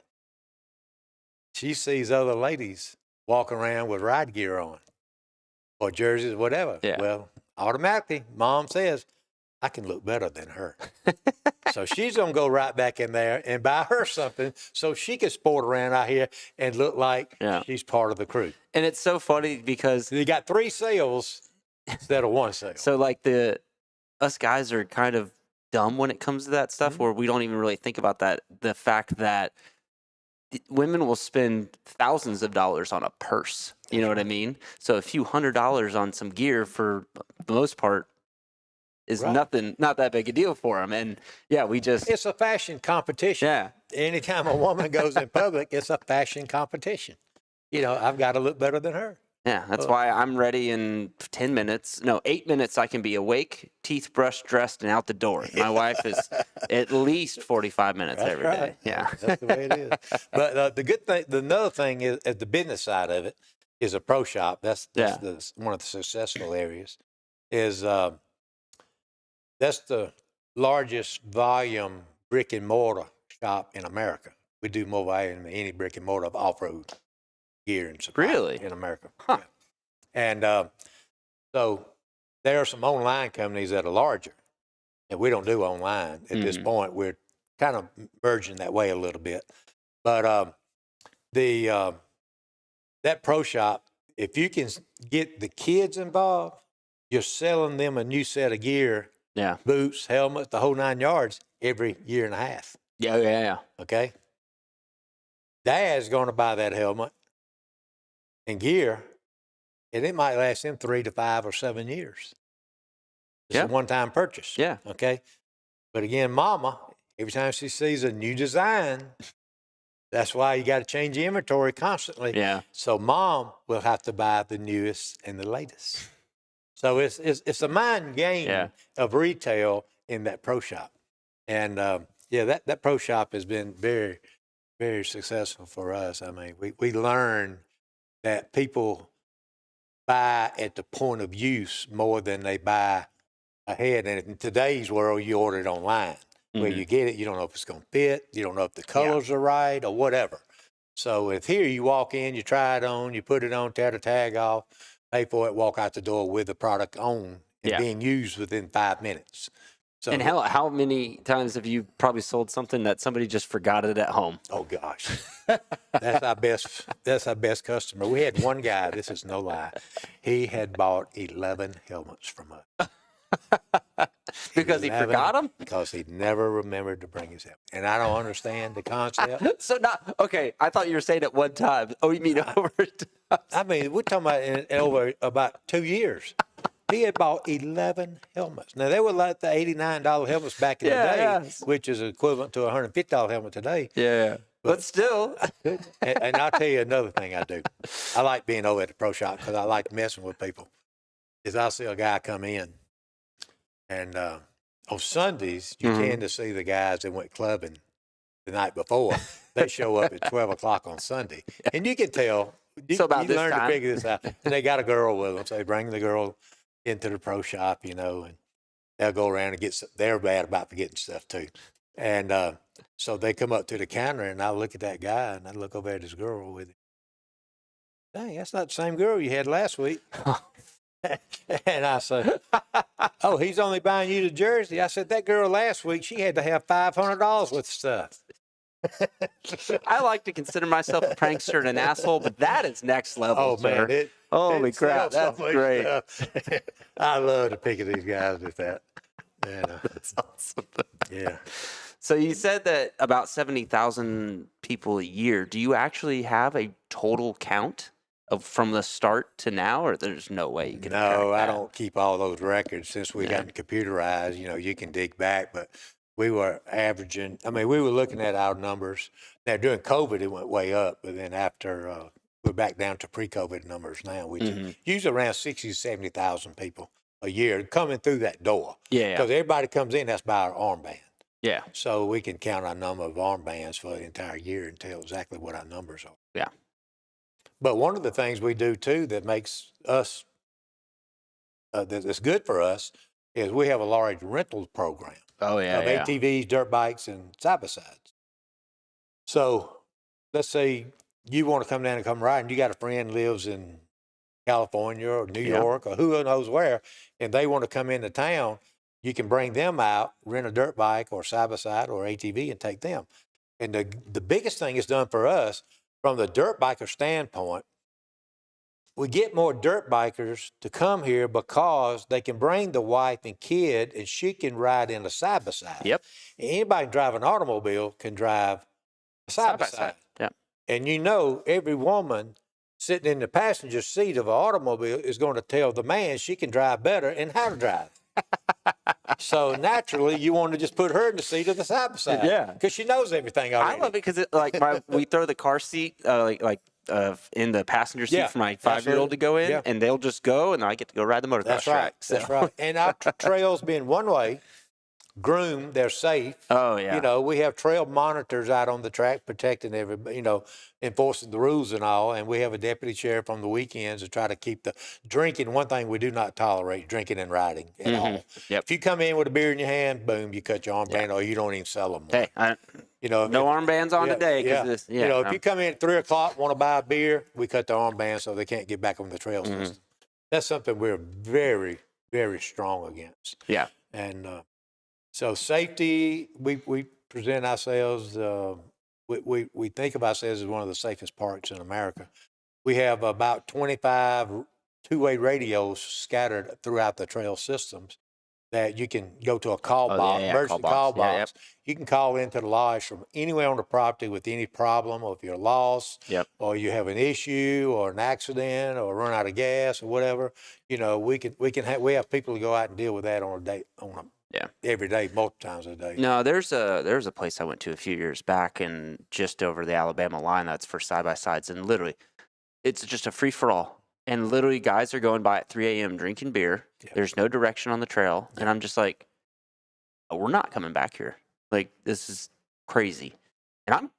She sees other ladies walking around with ride gear on or jerseys, whatever. Yeah. Well, automatically, Mom says, I can look better than her. So she's going to go right back in there and buy her something so she can sport around out here and look like Yeah. she's part of the crew. And it's so funny because You got 3 sales instead of 1 sale. so like us guys are kind of dumb when it comes to that stuff Mm-hmm. where we don't even really think about that. The fact that women will spend thousands of dollars on a purse. You know what I mean? So a few $100s on some gear for the most part is Right. not that big a deal for them. And yeah, we just, It's a fashion competition. yeah. Anytime a woman goes in public, it's a fashion competition. I've got to look better than her. Yeah, that's why I'm ready in 10 minutes. No, 8 minutes I can be awake, teeth brushed, dressed, and out the door. My wife is at least 45 minutes That's every right. day. Yeah. That's the way it is. But the good thing, another thing is, at the business side of it, is a pro shop. That's Yeah. one of the successful areas. Is that's the largest volume brick and mortar shop in America. We do more volume than any brick and mortar of off-road gear and supply Really? in America. Huh. Yeah. And so there are some online companies that are larger, and we don't do online at this point. We're kind of merging that way a little bit. But the that pro shop, if you can get the kids involved, you're selling them a new set of gear, Yeah. boots, helmets, the whole 9 yards every year and a half. Yeah. Okay. Dad's going to buy that helmet and gear, and it might last him 3 to 5 or 7 years. It's Yeah. a one-time purchase. Yeah. Okay. But again, mama, every time she sees a new design, that's why you got to change the inventory constantly. Yeah. So mom will have to buy the newest and the latest. So it's a mind game Yeah. of retail in that pro shop. And that pro shop has been very, very successful for us. I mean, we learn that people buy at the point of use more than they buy ahead. And in today's world, you order it online. Where Mhm. you get it, you don't know if it's going to fit. You don't know if the colors are right or whatever. So if here you walk in, you try it on, you put it on, tear the tag off, pay for it, walk out the door with the product on and Yeah. being used within 5 minutes. So, And how many times have you probably sold something that somebody just forgot it at home? oh gosh, that's our best customer. We had one guy. This is no lie. He had bought 11 helmets from us. Because he 11 forgot them? Because he never remembered to bring his helmet. And I don't understand the concept. So not okay. I thought you were saying at one time. Oh, you mean over time? I mean, we're talking about in over about 2 years. He had bought 11 helmets. Now, they were like the $89 helmets back in the day, Yeah. which is equivalent to a $150 helmet today. Yeah. But still. And I'll tell you another thing I do. I like being over at the pro shop because I like messing with people. Is I'll see a guy come in, and on Sundays, you tend to see the guys that went clubbing the night before. They show up at 12 o'clock on Sunday. And you can tell. So about you this learn time. to figure this out. And they got a girl with them. So they bring the girl into the pro shop, and they'll go around and get they're bad about forgetting stuff too. And so they come up to the counter, and I look at that guy, and I look over at his girl with him. Dang, that's not the same girl you had last week. And I said, oh, he's only buying you the jersey. I said, that girl last week, she had to have $500 worth of stuff. I like to consider myself a prankster and an asshole, but that is next level. Oh, sir. man. Holy it crap. sells That's so much great. stuff. I love to pick at these guys with that. And, That's awesome. yeah. So you said that about 70,000 people a year. Do you actually have a total count of from the start to now, or there's no way you can? No, track I that? don't keep all those records since we Yeah. got computerized. You can dig back, but we were averaging. I mean, we were looking at our numbers. Now during COVID, it went way up, but then after we're back down to pre-COVID numbers now. We usually around 60 to 70,000 people a year coming through that door. Yeah. Because everybody comes in, that's by our armband. Yeah. So we can count our number of armbands for the entire year and tell exactly what our numbers are. Yeah. But one of the things we do too that makes us, that's good for us, is we have a large rental program Oh, yeah. of Yeah. ATVs, dirt bikes, and side-by-sides. So let's say you want to come down and come ride, and you got a friend lives in California or New Yeah. York or who knows where, and they want to come into town, you can bring them out, rent a dirt bike or side-by-side or ATV and take them. And the biggest thing it's done for us, from the dirt biker standpoint, we get more dirt bikers to come here because they can bring the wife and kid, and she can ride in a side-by-side. Yep. Anybody can drive an automobile can drive a side-by-side. Yeah. And every woman sitting in the passenger seat of an automobile is going to tell the man she can drive better and how to drive. So naturally, you want to just put her in the seat of the side-by-side. Yeah. Because she knows everything already. I love it because we throw the car seat in the passenger seat Yeah, for my 5-year-old to go in, yeah. and they'll just go, and I get to go ride the motocross That's track. right. So. That's right. And our trails being one way, groomed, they're safe. Oh, yeah. We have trail monitors out on the track protecting everybody, enforcing the rules and all. And we have a deputy sheriff on the weekends to try to keep the drinking. One thing we do not tolerate, drinking and riding at all. Yep. If you come in with a beer in your hand, boom, you cut your armband or you don't even sell them. Hey, no armbands on today. Cause if you come in at 3 o'clock, want to buy a beer, we cut the armband so they can't get back on the trail system. That's something we're very, very strong against. Yeah. And so safety, we present ourselves, we think of ourselves as one of the safest parks in America. we have about 25 two-way radios scattered throughout the trail systems that you can go to a call Oh, box, yeah, emergency call call box. Yeah, box. You can call into the lodge from anywhere on the property with any problem, or if you're lost, Yep. or you have an issue, or an accident, or run out of gas, or whatever. You know, we have people to go out and deal with that on a day, Yeah. every day, multiple times a day. No, there's a place I went to a few years back, and just over the Alabama line, that's for side by sides, and literally, it's just a free for all. And literally, guys are going by at 3 a.m. drinking beer. Yeah. There's no direction on the trail, and I'm just like, oh, we're not coming back here. Like, this is crazy. And I'm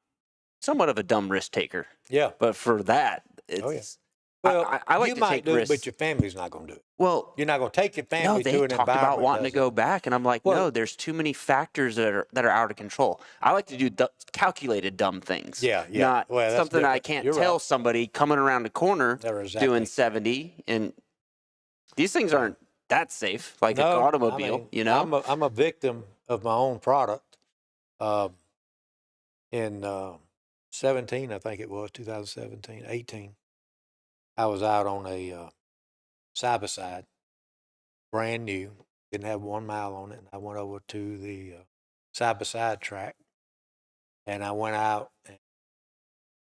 somewhat of a dumb risk taker, Yeah. but for that, it's. Oh, yeah. Well, I like you to might take do risks. it, but your family's not going to do it. Well, You're not going to take your no, family they to an talked environment. about wanting to does go it? back, and I'm like, Well- no, there's too many factors that are out of control. I like to do calculated dumb things. Yeah, yeah. Not Well, that's something I different. can't You're tell right. somebody coming around the corner They're exactly. doing 70, and these things aren't that safe, like No, an I automobile. mean, You know, I'm a victim of my own product. In 17, I think it was 2017, 18. I was out on a side by side, brand new, didn't have 1 mile on it. And I went over to the side by side track, and I went out and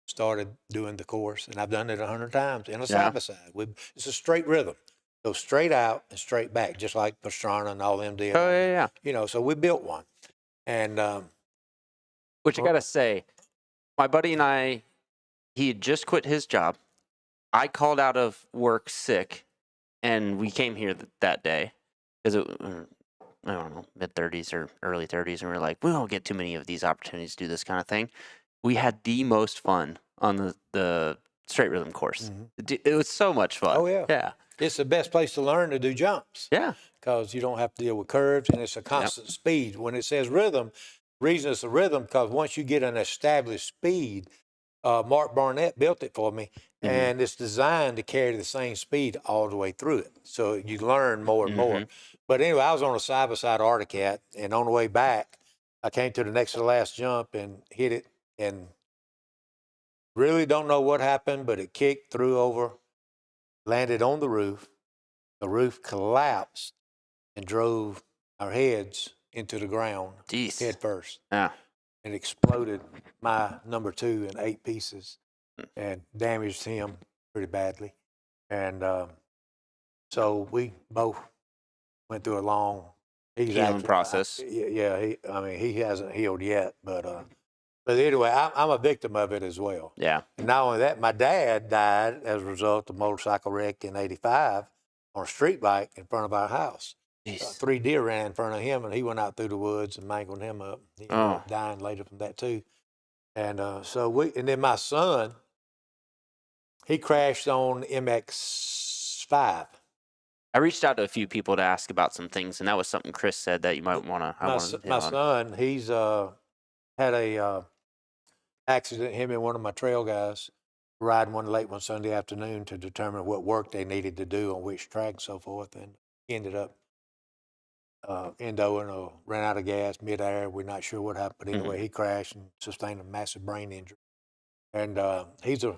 started doing the course, and I've done it 100 times in a side by side. It's a straight rhythm, go straight out and straight back, just like Pastrana and all them did. oh yeah. You know, so we built one, and Which I gotta say, my buddy and I, he had just quit his job. I called out of work sick, and we came here that day because I don't know, mid-30s or early 30s, and we were like, we don't get too many of these opportunities to do this kind of thing. We had the most fun on the straight rhythm course. It was so much fun. Oh, yeah. Yeah. it's the best place to learn to do jumps. Yeah. Because you don't have to deal with curves, and it's a constant speed. When it says rhythm, reason it's a rhythm because once you get an established speed, Mark Barnett built it for me, and it's designed to carry the same speed all the way through it. So you learn more and more. But anyway, I was on a side-by-side Articat, and on the way back, I came to the next to the last jump and hit it, and really don't know what happened, but it kicked through over, landed on the roof. The roof collapsed and drove our heads into the ground Jeez. head first. Yeah. And exploded my number 2 in 8 pieces and damaged him pretty badly. And so we both went through a long Healing process. Yeah, he hasn't healed yet, but anyway, I'm a victim of it as well. Yeah. And not only that, my dad died as a result of a motorcycle wreck in '85 on a street bike in front of our house. 3 deer ran in front of him, and he went out through the woods and mangled him up. He ended up dying later from that too. And and then my son, he crashed on MX-5. I reached out to a few people to ask about some things, and that was something Chris said that you might want to. My son, he's had a accident. Him and one of my trail guys riding late one Sunday afternoon to determine what work they needed to do on which track and so forth, and he ended up endoing or ran out of gas midair. We're not sure what happened, but anyway, he crashed and sustained a massive brain injury. And he's a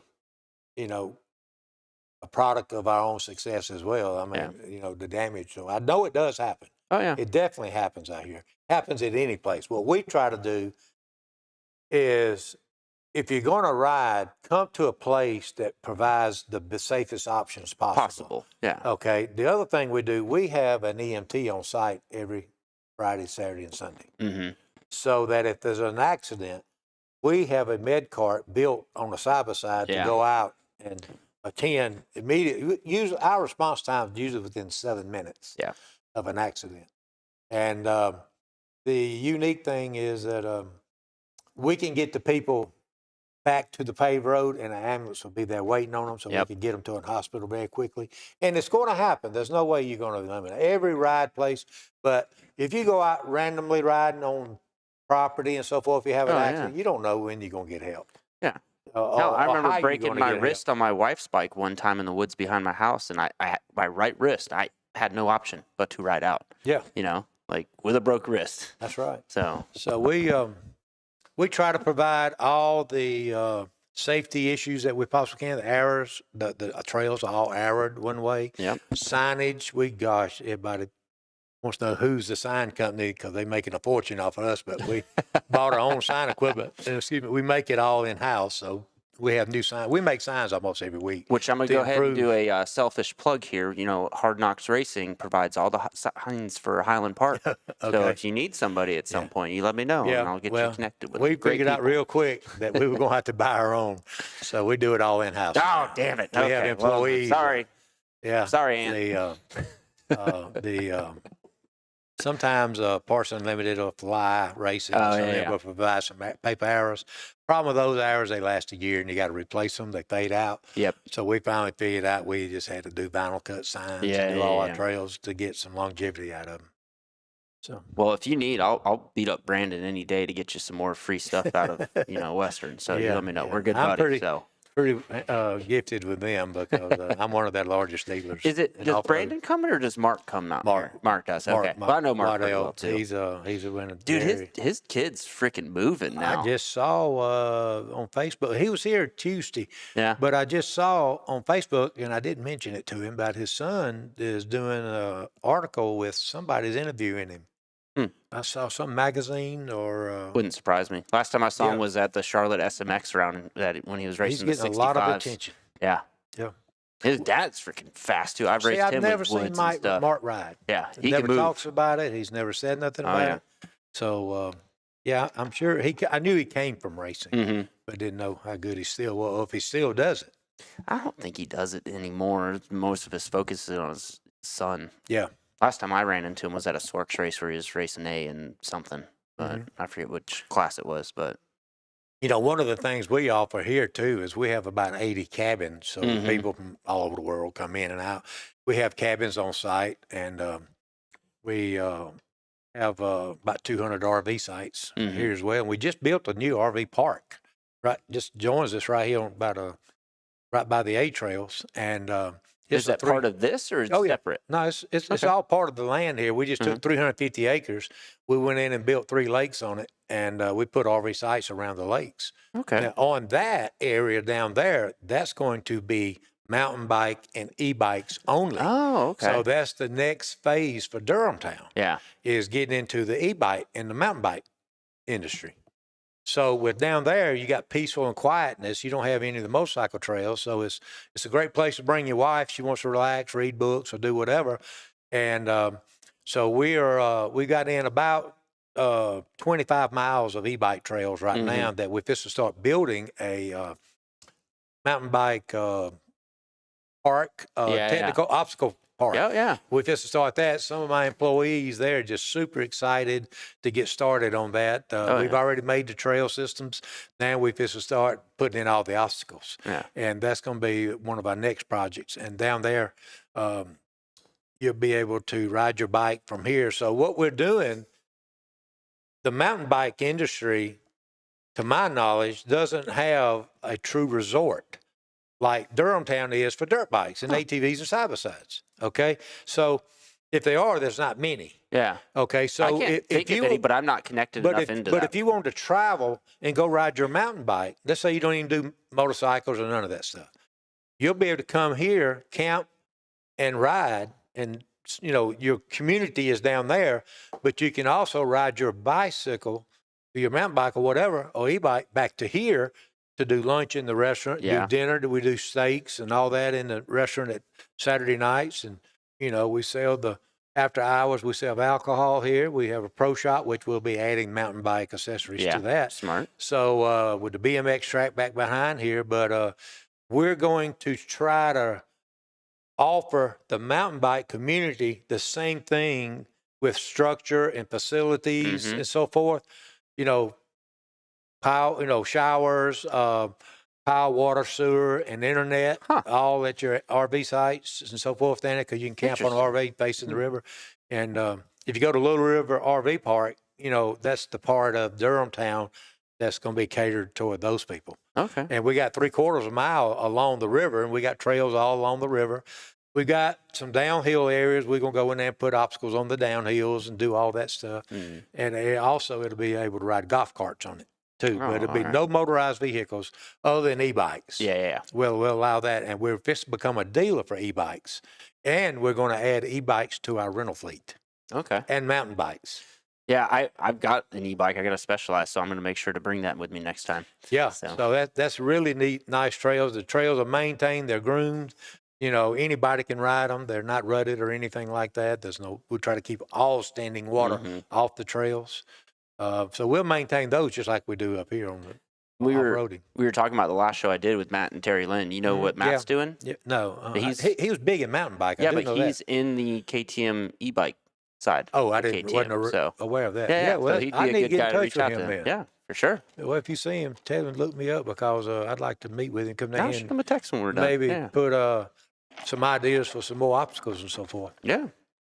product of our own success as well. I mean, the damage. So I know it does happen. Oh yeah. It definitely happens out here. Happens at any place. What we try to do is, if you're going to ride, come to a place that provides the safest options possible. Yeah. Okay. The other thing we do, we have an EMT on site every Friday, Saturday, and Sunday. So that if there's an accident, we have a med cart built on the side-by-side to go out and attend immediately. Usually, our response time is usually within 7 minutes of an accident. And the unique thing is that we can get the people back to the paved road, and an ambulance will be there waiting on them, so we can get them to a hospital very quickly. And it's going to happen. There's no way you're going to eliminate every ride place. But if you go out randomly riding on property and so forth, if you have an accident, you don't know when you're going to get help. Yeah. No, I remember breaking my wrist on my wife's bike one time in the woods behind my house, and my right wrist, I had no option but to ride out. Yeah. Like with a broke wrist. That's right. So we try to provide all the safety issues that we possibly can. The arrows, the trails are all arrowed one way. Yep. Signage, everybody wants to know who's the sign company because they're making a fortune off of us, but we bought our own sign equipment. Excuse me, we make it all in-house, so we have new signs. We make signs almost every week. Which I'm going to to go ahead and do improve. a selfish plug here. You know, Hard Knocks Racing provides all the signs for Highland Park. So Okay. if you need somebody at some Yeah. point, you let me know, Yeah, and I'll get well, you connected with We great figured out people. real quick that we were going to have to buy our own, so we do it all in-house. Oh, damn it. We have Okay, well, employees. sorry. Yeah. Sorry, Ann. Sometimes Parts Unlimited will fly racing. Oh, so yeah, they yeah. will provide some paper arrows. Problem with those arrows, they last a year and you got to replace them. They fade out. Yep. So we finally figured out we just had to do vinyl cut signs Yeah, and do yeah, all yeah. our trails to get some longevity out of them. So Well, if you need, I'll beat up Brandon any day to get you some more free stuff out of, Western. So you Yeah, let me know. yeah. We're good I'm buddies. So pretty gifted with them because I'm one of their largest dealers. is it in does off-road. Brandon come or does Mark come out? Mark. Here? Mark does. Okay. Well, I know Mark pretty Waddell, well too. He's a winner. Dude, his kid's freaking moving now. I just saw on Facebook. He was here Tuesday, Yeah. but I just saw on Facebook, and I didn't mention it to him, but his son is doing an article with somebody's interviewing him. Hmm. I saw some magazine or Wouldn't surprise me. Last time I saw him Yeah. was at the Charlotte SMX round when he was he's racing the getting 65s. a lot of attention. Yeah. Yeah. His dad's freaking fast too. I've See, raced I've him never with seen Woods and Mike stuff. Mark ride. Yeah, He he never can move. talks about it. He's never said nothing Oh, about yeah. it. So, yeah, I'm sure I knew he came from racing, hmm but didn't know how good he still was, or if he still does it. I don't think he does it anymore. Most of his focus is on his son. Yeah. Last time I ran into him was at a Sorks race where he was racing A and something, but Mm-hmm. I forget which class it was. But One of the things we offer here too is we have about 80 cabins, so Mhm. people from all over the world come in and out. We have cabins on site, and we have about 200 RV sites Mhm. here as well. And we just built a new RV park, right? Just joins us right here on right by the A trails, and is that part of this or is it Oh, yeah. separate? No, it's Okay. all part of the land here. We just Mhm. took 350 acres. We went in and built 3 lakes on it, and we put RV sites around the lakes. Okay. Now, on that area down there, that's going to be mountain bike and e-bikes only. Oh, okay. So that's the next phase for Durhamtown, yeah. is getting into the e-bike and the mountain bike industry. So with down there, you got peaceful and quietness. You don't have any of the motorcycle trails. So it's a great place to bring your wife. She wants to relax, read books, or do whatever. And so we got in about 25 miles of e-bike trails right Mhm. now that we're supposed to start building a mountain bike park, Yeah. technical obstacle park. Yeah. Yeah. We just to start that. Some of my employees there are just super excited to get started on that. Oh, We've yeah. already made the trail systems. Now we just to start putting in all the obstacles. Yeah. And that's going to be one of our next projects. And down there, you'll be able to ride your bike from here. So what we're doing, the mountain bike industry, to my knowledge, doesn't have a true resort like Durhamtown is for dirt bikes and ATVs and side-by-sides. Okay, so if they are, there's not many. Yeah. Okay, so I can't think of any, but I'm not connected enough into that. if you want to travel and go ride your mountain bike, let's say you don't even do motorcycles or none of that stuff, you'll be able to come here, camp, and ride, and your community is down there, but you can also ride your bicycle, your mountain bike or whatever, or e-bike back to here to do lunch in the restaurant, Yeah. do dinner, we do steaks and all that in the restaurant at Saturday nights. And, we sell after hours, we sell alcohol here. We have a pro shop, which we'll be adding mountain bike accessories Yeah. to that. Smart. So with the BMX track back behind here, but we're going to try to offer the mountain bike community the same thing with structure and facilities Mhm. and so forth. Power, showers, power, water, sewer, and internet, Huh. all at your RV sites and so forth, then, because you can camp on an RV facing the river. And if you go to Little River RV Park, that's the part of Durhamtown that's going to be catered toward those people. Okay. And we got 3/4 of a mile along the river, and we got trails all along the river. We got some downhill areas. We're going to go in there and put obstacles on the downhills and do all that stuff. Mm. And also it'll be able to ride golf carts on it. too. Oh, But it'll be alright. no motorized vehicles other than e-bikes. Yeah. We'll allow that, and we're just become a dealer for e-bikes, and we're going to add e-bikes to our rental fleet Okay. and mountain bikes. Yeah, I've got an e-bike. I got a Specialized, so I'm gonna make sure to bring that with me next time. Yeah, So- so that's really neat, nice trails. The trails are maintained, they're groomed. You know, anybody can ride them. They're not rutted or anything like that. We try to keep all standing water Mhm. off the trails. So we'll maintain those just like we do up here on the We were off-roading. we were talking about the last show I did with Matt and Terry Lynn. You know what Yeah. Matt's doing? Yeah, no, He's- he was big in mountain bike. I Yeah, do but know he's that. in the KTM e-bike side. Oh, I of wasn't KTM, so aware of that. yeah. Well, So he'd be I a need to good get guy in to touch reach with out him to. then. Yeah, for sure. Well, if you see him, tell him to look me up because I'd like to meet with him. Come I'll down shoot and him a text when we're done. maybe Yeah. put some ideas for some more obstacles and so forth. Yeah,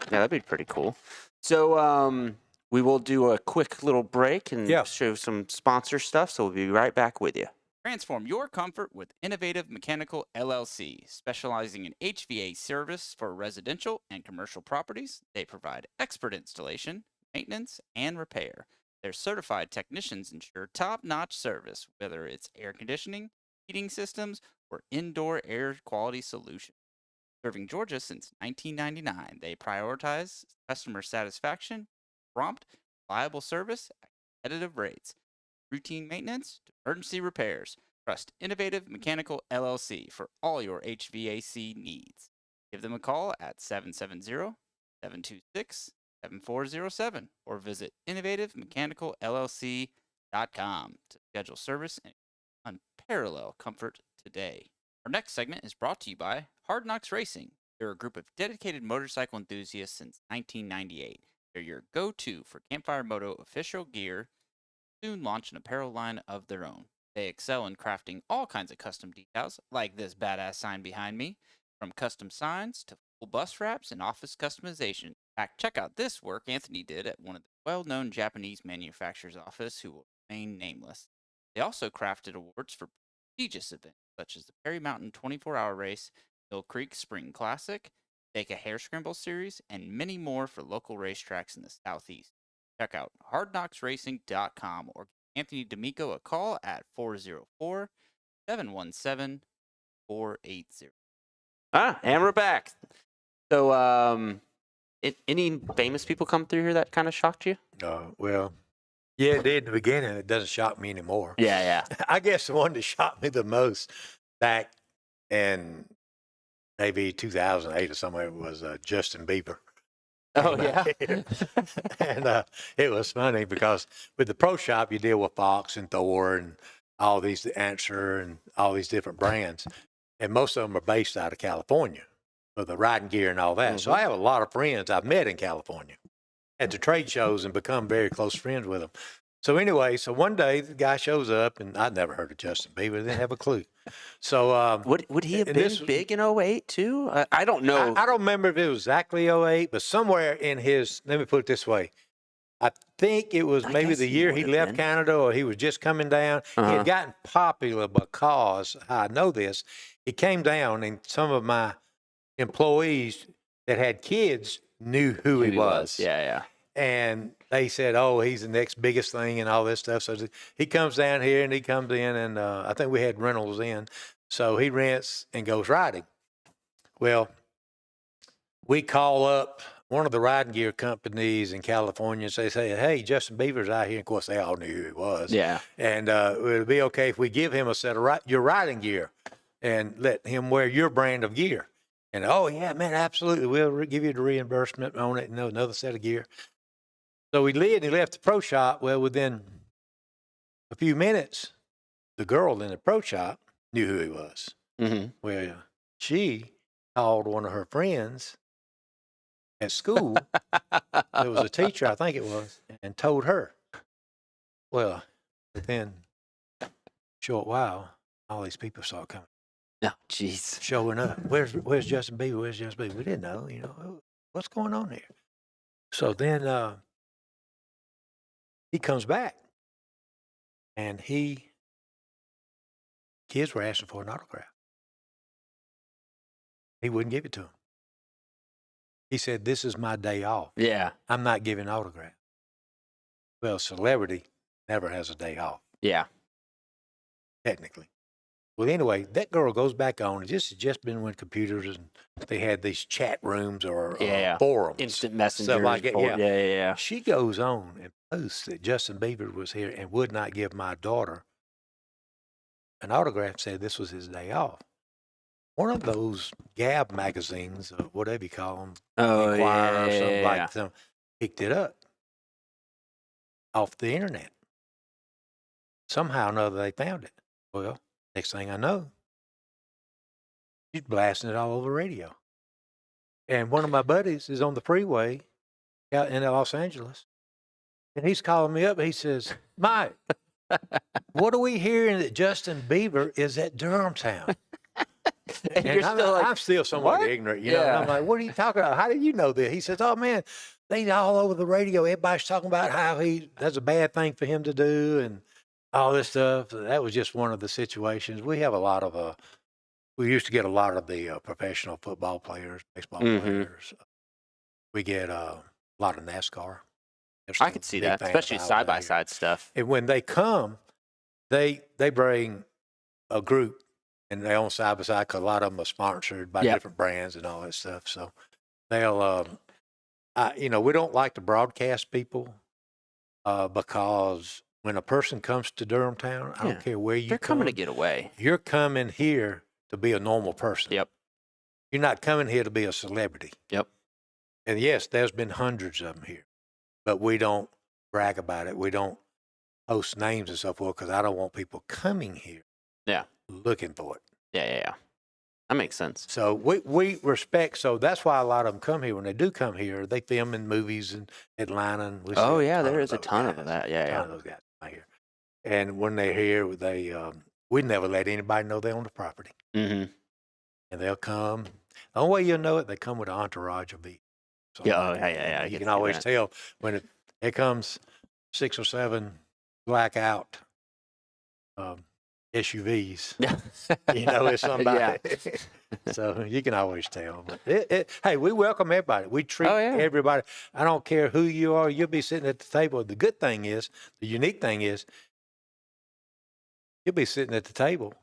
that'd be pretty cool. So we will do a quick little break and Yeah. show some sponsor stuff. So we'll be right back with you. Transform your comfort with Innovative Mechanical LLC, specializing in HVAC service for residential and commercial properties. They provide expert installation, maintenance, and repair. Their certified technicians ensure top-notch service, whether it's air conditioning, heating systems, or indoor air quality solutions. Serving Georgia since 1999, they prioritize customer satisfaction, prompt, reliable service at competitive rates, routine maintenance to emergency repairs. Trust Innovative Mechanical LLC for all your HVAC needs. Give them a call at 770-726-7407 or visit innovativemechanical.llc.com to schedule service and unparalleled comfort today. Our next segment is brought to you by Hard Knocks Racing. They're a group of dedicated motorcycle enthusiasts since 1998. They're your go-to for Campfire Moto official gear. Soon launch an apparel line of their own. They excel in crafting all kinds of custom decals, like this badass sign behind me, from custom signs to full bus wraps and office customization. In fact, check out this work Anthony did at one of the well-known Japanese manufacturer's office who will remain nameless. They also crafted awards for prestigious events such as the Perry Mountain 24-hour race, Mill Creek Spring Classic, Deka Hair Scramble Series, and many more for local racetracks in the Southeast. Check out hardknocksracing.com or give Anthony D'Amico a call at 404-717-480. And we're back. So any famous people come through here that kind of shocked you? Well, yeah, it did in the beginning. It doesn't shock me anymore. Yeah. I guess the one that shocked me the most back in maybe 2008 or somewhere was Justin Bieber. Oh, yeah. And it was funny because with the pro shop, you deal with Fox and Thor and all these Answer and all these different brands. And most of them are based out of California for the riding gear and all that. So I have a lot of friends I've met in California at the trade shows and become very close friends with them. So anyway, so one day the guy shows up, and I'd never heard of Justin Bieber. Didn't have a clue. So Would he have and been this- big in 08 too? I don't know. I don't remember if it was exactly 08, but somewhere in his, let me put it this way. I think it was I maybe guess the he year would he have left been. Canada or he was just coming down. He Uh-huh. had gotten popular because, I know this, he came down and some of my employees that had kids knew who he was. Yeah. And they said, oh, he's the next biggest thing and all this stuff. So he comes down here and he comes in and I think we had rentals in. So he rents and goes riding. Well, we call up one of the riding gear companies in California and say, hey, Justin Bieber's out here. Of course, they all knew who he was. Yeah. And would it be okay if we give him a set of your riding gear and let him wear your brand of gear? And, oh, yeah, man, absolutely. We'll give you the reimbursement on it and another set of gear. So he left the pro shop. Well, within a few minutes, the girl in the pro shop knew who he was. Mm-hmm. Well, she called one of her friends at school. There was a teacher, I think it was, and told her. Well, within a short while, all these people started coming, No, jeez. showing up. Where's Justin Bieber? Where's Justin Bieber? We didn't know, what's going on here? So then he comes back, and kids were asking for an autograph. He wouldn't give it to them. He said, this is my day off. Yeah. I'm not giving autographs. Well, celebrity never has a day off. Yeah. technically. Well, anyway, that girl goes back on. This has just been when computers and they had these chat rooms or Yeah. forums, Instant messenger. stuff like that. Yeah. Yeah. She goes on and posts that Justin Bieber was here and would not give my daughter an autograph. Said this was his day off. One of those Gab magazines, or whatever you call them, Oh, Inquirer or something yeah. like that, picked it up off the internet. Somehow or another, they found it. Well, next thing I know, she's blasting it all over the radio. And one of my buddies is on the freeway out in Los Angeles, and he's calling me up. He says, Mike, what are we hearing that Justin Bieber is at Durhamtown? And you're still I'm still somewhat "What?" ignorant, you know. And I'm like, what are you talking about? How do you know this? He says, oh, man, they all over the radio. Everybody's talking about how that's a bad thing for him to do and all this stuff. That was just one of the situations. We have a lot of, we used to get a lot of the professional football players, baseball players. We get a lot of NASCAR. I could see that, especially side-by-side stuff. And when they come, they bring a group, and they own side by side because a lot of them are sponsored by different brands and all that stuff. So they'll, we don't like to broadcast people because when a person comes to Durhamtown, I don't care where you They're coming to get away. You're coming here to be a normal person. Yep. You're not coming here to be a celebrity. Yep. And yes, there's been hundreds of them here, but we don't brag about it. We don't post names and so forth because I don't want people coming here. Yeah. Looking for it. Yeah. That makes sense. So we respect. So that's why a lot of them come here. When they do come here, they film in movies in Atlanta. And There is a ton of that. Yeah. Ton of those guys out here. And when they're here, we never let anybody know they own the property. Mm-hmm. And they'll come. The only way you'll know it, they come with an entourage of vehicles. Yeah. You can always tell when it comes 6 or 7 blackout SUVs. It's somebody. So you can always tell. But hey, we welcome everybody. We treat everybody. I don't care who you are. You'll be sitting at the table. The good thing is, the unique thing is, you'll be sitting at the table,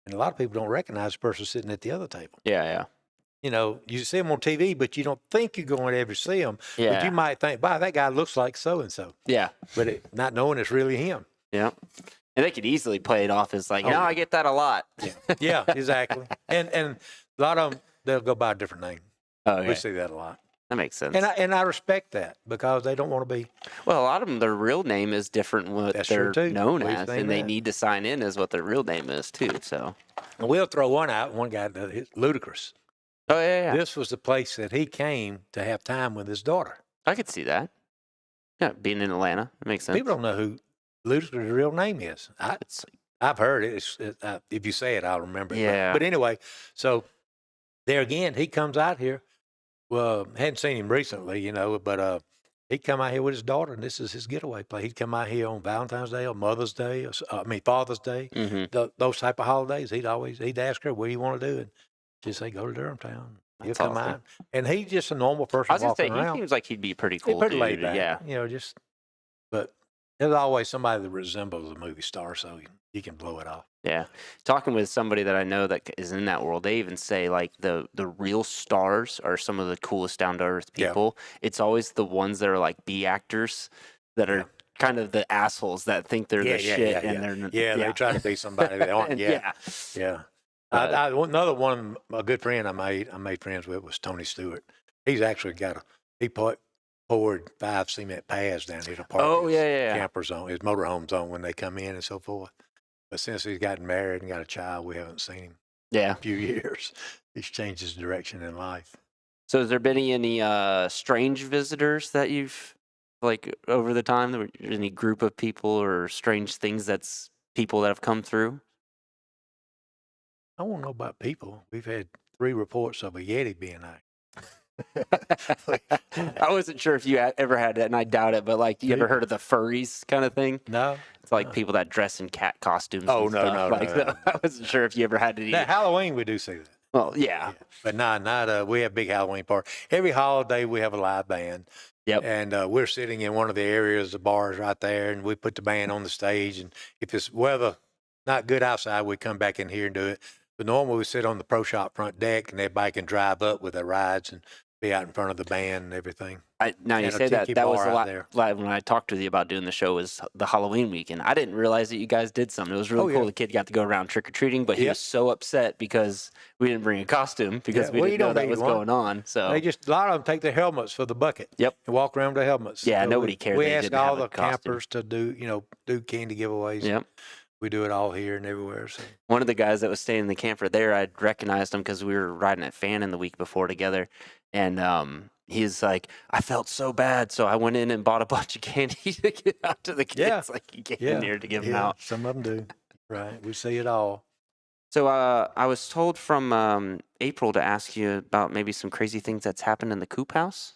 and a lot of people don't recognize the person sitting at the other table. Yeah. You see them on TV, but you don't think you're going to ever see them. Yeah. But you might think, wow, that guy looks like so-and-so. Yeah. But not knowing it's really him. Yeah. And they could easily play it off as like, I get that a lot. Yeah, exactly. And a lot of them, they'll go by a different name. Oh, yeah. We see that a lot. That makes sense. And I respect that because they don't want to be. Well, a lot of them, their real name is different than what they're known We've as, seen and they that. need to sign in as what their real name is too. So And we'll throw one out. One guy, Ludacris. Oh, yeah. This was the place that he came to have time with his daughter. I could see that. Yeah, being in Atlanta, it makes sense. People don't know who Ludacris' real name is. I've heard it. If you say it, I'll remember it. Yeah. But anyway, so there again, he comes out here. Well, hadn't seen him recently, but he'd come out here with his daughter, and this is his getaway place. He'd come out here on Valentine's Day or Mother's Day, Father's Day, those type of holidays. He'd ask her, what do you want to do? And she'd say, go to Durhamtown. He'll come out. And he's just a normal person I was going to say, around. he seems like he'd be pretty cool. Pretty dude. laid back. Yeah. But there's always somebody that resembles a movie star, so you can blow it off. Yeah. Talking with somebody that I know that is in that world, they even say like the real stars are some of the coolest down to earth people. Yeah. It's always the ones that are like B actors that are kind of the assholes that think they're the shit. And they try to be somebody they aren't. Yeah. Another one, a good friend I made friends with was Tony Stewart. He's actually he poured 5 cement pads down here to park his campers on, his motorhomes on when they come in and so forth. But since he's gotten married and got a child, we haven't seen him in a few years. He's changed his direction in life. So has there been any strange visitors that you've, like, over the time? Any group of people or strange things that's people that have come through? I don't know about people. We've had 3 reports of a Yeti being out. I wasn't sure if you ever had that, and I doubt it, but like, you ever heard of the furries kind of thing? No. It's like people that dress in cat costumes. Oh, and no, stuff. no. I wasn't sure if you ever had any. Now, Halloween, we do see that. Well, yeah. But not we have big Halloween party. Every holiday we have a live band. Yep. And we're sitting in one of the areas, the bars right there, and we put the band on the stage. And if it's weather not good outside, we come back in here and do it. But normally we sit on the pro shop front deck, and everybody can drive up with their rides and be out in front of the band and everything. Now you And a say that tiki that was bar a out lot there. like when I talked with you about doing the show was the Halloween weekend. I didn't realize that you guys did something. It was really Oh, cool. yeah. The kid got to go around trick or treating, but he Yep. was so upset because we didn't bring a costume because Yeah, we well, didn't you know don't that need was one. going on. So They just a lot of them take their helmets for the bucket. Yep. And walk around with their helmets. Yeah, So nobody cared We they ask didn't all have a the costume. campers to do candy giveaways. Yep. We do it all here and everywhere. So One of the guys that was staying in the camper there, I'd recognized him because we were riding at Fannin the week before together. And he's like, I felt so bad. So I went in and bought a bunch of candy to get out to the kids. Yeah. Like he came in here to give them out. Some of them do. Right. We see it all. So I was told from April to ask you about maybe some crazy things that's happened in the coop house.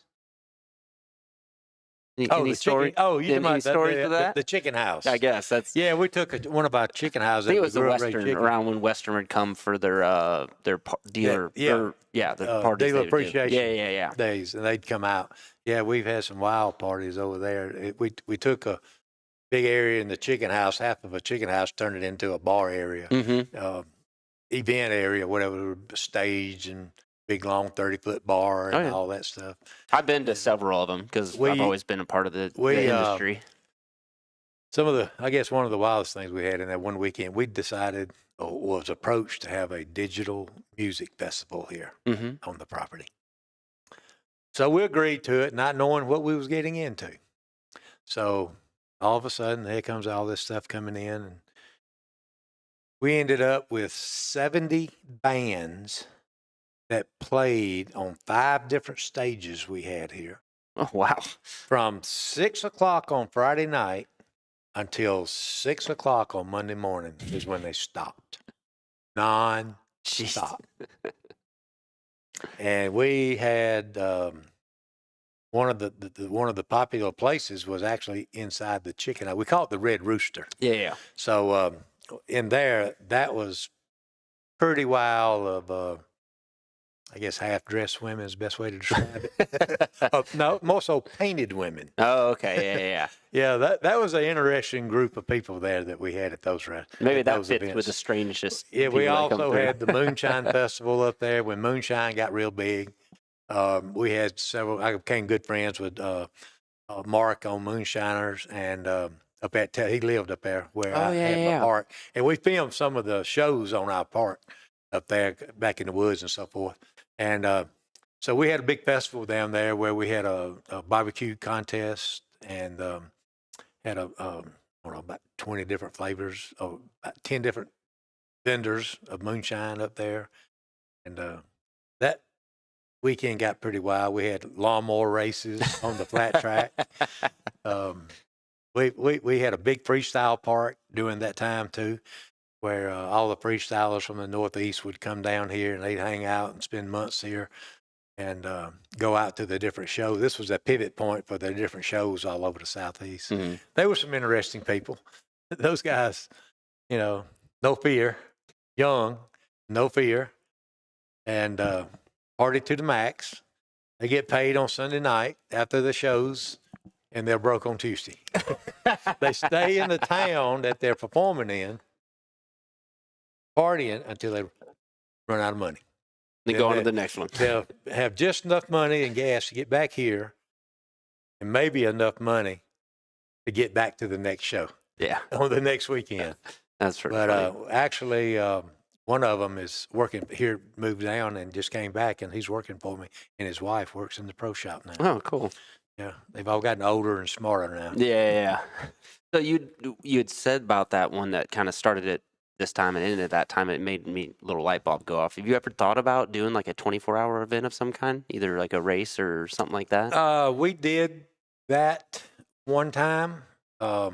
Any the story? chicken. Oh, you any talking about stories the, of the, that? the chicken house. I guess that's. Yeah, we took one of our chicken houses. I think it that was the grew up raised Western chicken. around when Western would come for their dealer. yeah. The parties. Dealer they would do. appreciation. Yeah. Days, and they'd come out. Yeah, we've had some wild parties over there. We took a big area in the chicken house, half of a chicken house, turned it into a bar area, Mm-hmm. event area, whatever, stage and big long 30-foot bar and Oh, yeah. all that stuff. I've been to several of them because I've always been a part of the industry. I guess one of the wildest things we had in that one weekend, we decided or was approached to have a digital music festival here Mm-hmm. on the property. So we agreed to it, not knowing what we was getting into. So all of a sudden, here comes all this stuff coming in, and we ended up with 70 bands that played on 5 different stages we had here. Oh wow! From 6 o'clock on Friday night until 6 o'clock on Monday morning is when they stopped. Non-stop. And we had one of the popular places was actually inside the chicken house. We call it the Red Rooster. Yeah. So in there, that was pretty wild of, I guess, half-dressed women is the best way to describe it. No, more so painted women. Oh, okay. Yeah. Yeah, that was an interesting group of people there that we had at those Maybe at that those fits events. with the strangest. Yeah, we people that come also through. had the Moonshine Festival up there when moonshine got real big. We had several. I became good friends with Mark on Moonshiners, and up at he lived up there where I had my park, and we filmed some of the shows on our park up there back in the woods and so forth. And so we had a big festival down there where we had a barbecue contest and had about 20 different flavors, about 10 different vendors of moonshine up there. And that weekend got pretty wild. We had lawnmower races on the flat track. We had a big freestyle park during that time too, where all the freestylers from the Northeast would come down here and they'd hang out and spend months here and go out to the different shows. This was a pivot point for the different shows all over the Southeast. Mm-hmm. They were some interesting people. Those guys, no fear, young, no fear, and party to the max. They get paid on Sunday night after the shows, and they're broke on Tuesday. They stay in the town that they're performing in, partying until they run out of money. Then go on to the next one. They'll have just enough money and gas to get back here, and maybe enough money to get back to the next show. Yeah, on the next weekend. That's pretty But funny. actually, one of them is working here, moved down, and just came back, and he's working for me. And his wife works in the pro shop now. Oh, cool. Yeah, they've all gotten older and smarter now. Yeah. So you had said about that one that kind of started it this time and ended at that time. It made me a little light bulb go off. Have you ever thought about doing like a 24-hour event of some kind, either like a race or something like that? We did that one time. I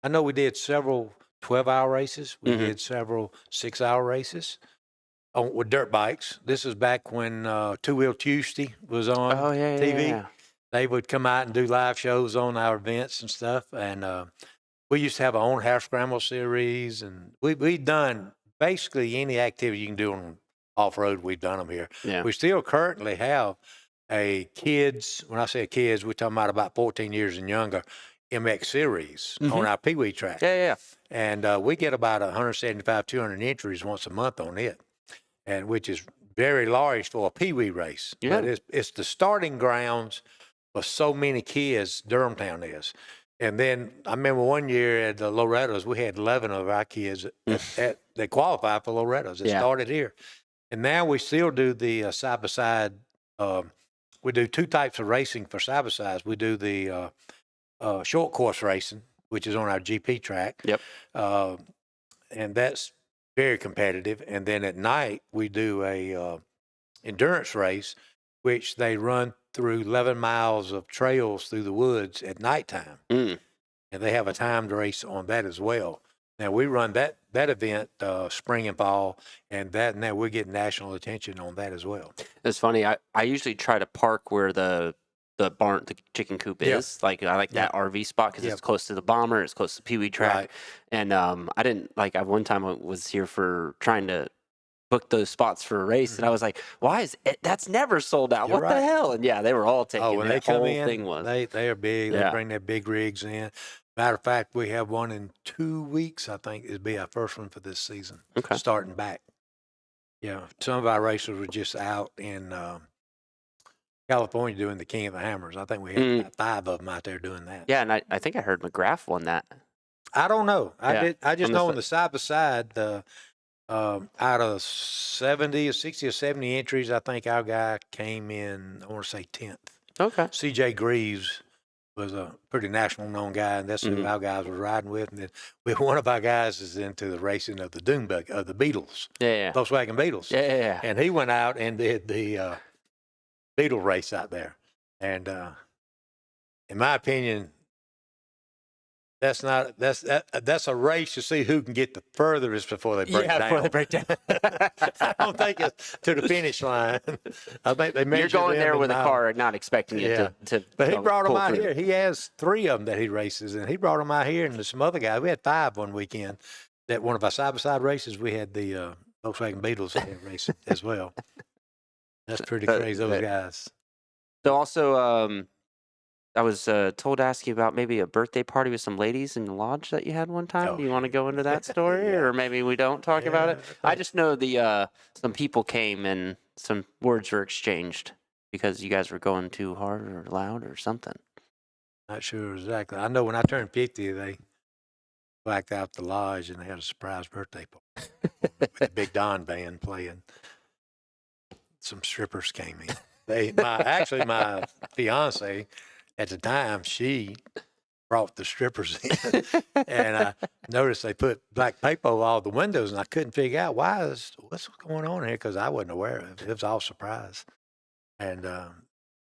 know we did several 12-hour races. We did several 6-hour races with dirt bikes. This is back when Two Wheel Tuesday was on TV. Yeah. They would come out and do live shows on our events and stuff. And we used to have our own half scramble series. And we'd done basically any activity you can do on off-road, we've done them here. Yeah. We still currently have a kids, when I say kids, we're talking about 14 years and younger, MX series on our Pee Wee track. Yeah. And we get about 175, 200 entries once a month on it, and which is very large for a Pee Wee race. Yeah. But it's the starting grounds for so many kids, Durhamtown is. And then I remember one year at the Loretta's, we had 11 of our kids that qualified for Loretta's. It started here. And now we still do the side-by-side. We do two types of racing for side-by-sides. We do the short course racing, which is on our GP track. Yep. And that's very competitive. And then at night, we do a endurance race, which they run through 11 miles of trails through the woods at nighttime. And they have a timed race on that as well. Now, we run that event spring and fall, and now we're getting national attention on that as well. It's funny. I usually try to park where the chicken coop is. Like, I like that RV spot because it's close to the bomber, it's close to Pee Wee track. Right. And I didn't, one time I was here for trying to book those spots for a race, and I was like, why is it, that's never sold out? You're What the hell? And yeah, they were all taking when that they come whole in, thing was. they are big. They bring their big rigs in. Matter of fact, we have one in 2 weeks, I think. It'll be our first one for this season, starting back. Yeah, some of our racers were just out in California doing the King of the Hammers. I think we had about 5 of them out there doing that. Yeah, and I think I heard McGrath won that. I don't know. Yeah. I just know on the side-by-side, out of 70 or 60 or 70 entries, I think our guy came in, I want to say 10th. Okay. C.J. Greaves was a pretty national known guy, and that's who our guys were riding with. And then one of our guys is into the racing of the dune buggy, of the Beetles. Yeah. Volkswagen Beetles. Yeah. And he went out and did the Beetle race out there. And in my opinion, that's a race to see who can get the furthest before they break down. Before they break down. I don't think it's to the finish line. I think they measure. You're going there with a miles. car, not expecting it to. But he brought them pull out through. here. He has 3 of them that he races, and he brought them out here. And there's some other guys. We had 5 one weekend. That one of our side-by-side races, we had the Volkswagen Beetles here racing as well. That's pretty crazy, those guys. So also, I was told to ask you about maybe a birthday party with some ladies in the lodge that you had one time. Oh, Do you want to go into that story, or maybe we don't talk about it? I just know some people came and some words were exchanged because you guys were going too hard or loud or something. Not sure exactly. I know when I turned 50, they blacked out the lodge and they had a surprise birthday party with the Big Don band playing. Some strippers came in. My fiance at the time, she brought the strippers in, and I noticed they put black paper over all the windows, and I couldn't figure out what's going on here because I wasn't aware of it. It was all surprise. And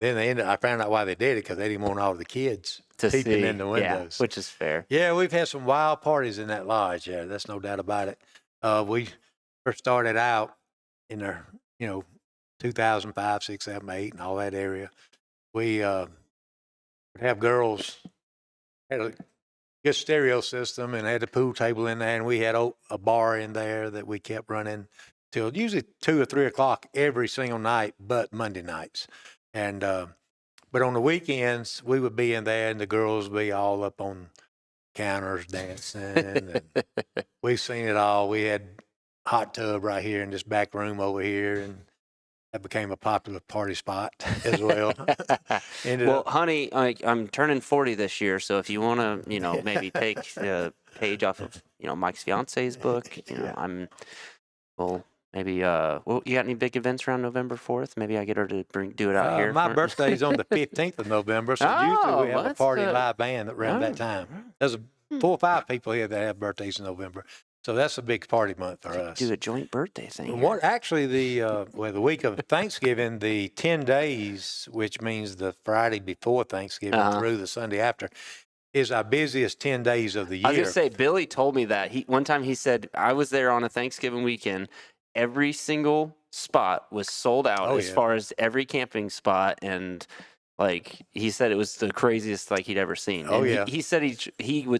then I found out why they did it because they didn't want all the kids peeping in the windows. Yeah, which is fair. Yeah, we've had some wild parties in that lodge. Yeah, that's no doubt about it. We first started out in there, 2005, 6, 7, 8, and all that area. We would have girls, had a good stereo system and had a pool table in there, and we had a bar in there that we kept running till usually 2 or 3 o'clock every single night, but Monday nights. And but on the weekends, we would be in there, and the girls would be all up on counters dancing. And we've seen it all. We had a hot tub right here in this back room over here, and that became a popular party spot as well. Well, honey, I'm turning 40 this year, so if you want to, maybe take the page off of, Mike's fiance's book, maybe, you got any big events around November 4th? Maybe I get her to do it out here. My birthday's on the 15th of November, so usually we have a party live band around that time. There's 4 or 5 people here that have birthdays in November. So that's a big party month for us. Do a joint birthday thing. Actually, the week of Thanksgiving, the 10 days, which means the Friday before Thanksgiving through the Sunday after, is our busiest 10 days of the year. I was going to say, Billy told me that. One time he said, I was there on a Thanksgiving weekend. Every single spot was sold out far as every camping spot. And Like he said, it was the craziest like he'd ever seen. Oh, And yeah. He said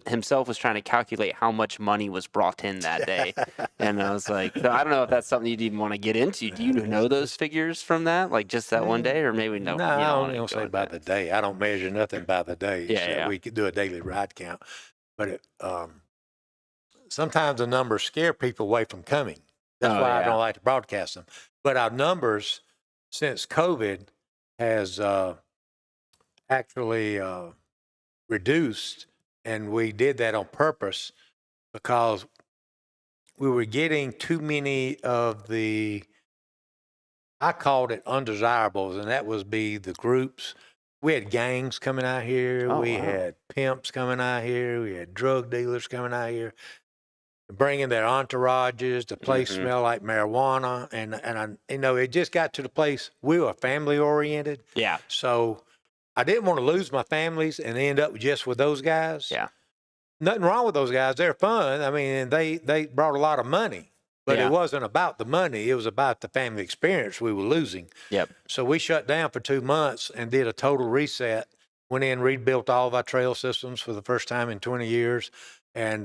himself was trying to calculate how much money was brought in that day, and I was like, so I don't know if that's something you'd even want to get into. Do you know those figures from that, like just that one day, or maybe no? No, you I don't don't wanna even go say into by that. the day. I don't measure nothing by the day. Yeah, except yeah. We could do a daily ride count, but sometimes the numbers scare people away from coming. That's Oh, why I yeah. don't like to broadcast them. But our numbers since COVID has actually reduced, and we did that on purpose because we were getting too many of the, I called it undesirables, and that was be the groups. We had gangs coming out here. Oh, We wow. had pimps coming out here. We had drug dealers coming out here, bringing their entourages. The place Mhm. smelled like marijuana, and it just got to the place we were family oriented. Yeah, So I didn't want to lose my families and end up just with those guys. yeah, Nothing wrong with those guys. They're fun. I mean, they brought a lot of money, but Yeah. it wasn't about the money. It was about the family experience we were losing. yep. So we shut down for 2 months and did a total reset. Went in, rebuilt all of our trail systems for the first time in 20 years, and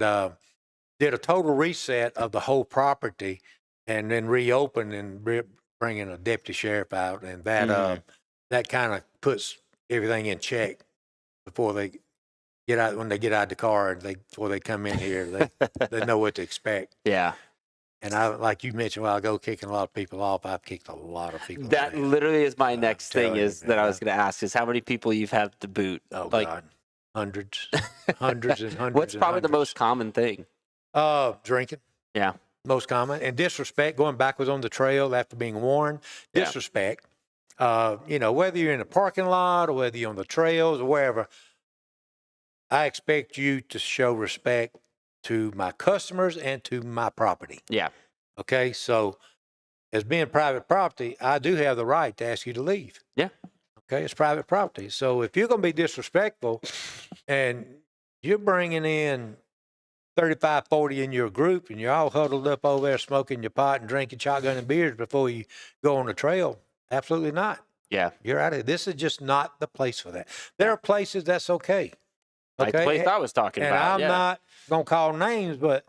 did a total reset of the whole property, and then reopened and bringing a deputy sheriff out, and that that kind of puts everything in check before they get out. When they get out of the car and before they come in here, they know what to expect. Yeah. And I, like you mentioned a while ago, kicking a lot of people off. I've kicked a lot of people. That off. literally is my next thing telling you, is that I man, was going to ask is how many people you've had to boot. Oh like, God, hundreds, hundreds and hundreds. What's and probably the hundreds. most common thing? Drinking. Yeah. Most common, and disrespect, going backwards on the trail after being warned. Yeah. Disrespect. Whether you're in the parking lot or whether you're on the trails or wherever, I expect you to show respect to my customers and to my property. Yeah. Okay, so as being private property, I do have the right to ask you to leave. Yeah. Okay, it's private property. So if you're going to be disrespectful and you're bringing in 35, 40 in your group and you're all huddled up over there smoking your pot and drinking shotgun and beers before you go on the trail, absolutely not. Yeah. You're out of it. This is just not the place for that. There are places that's okay. Like the place I was talking And about. I'm yeah. not going to call names, but,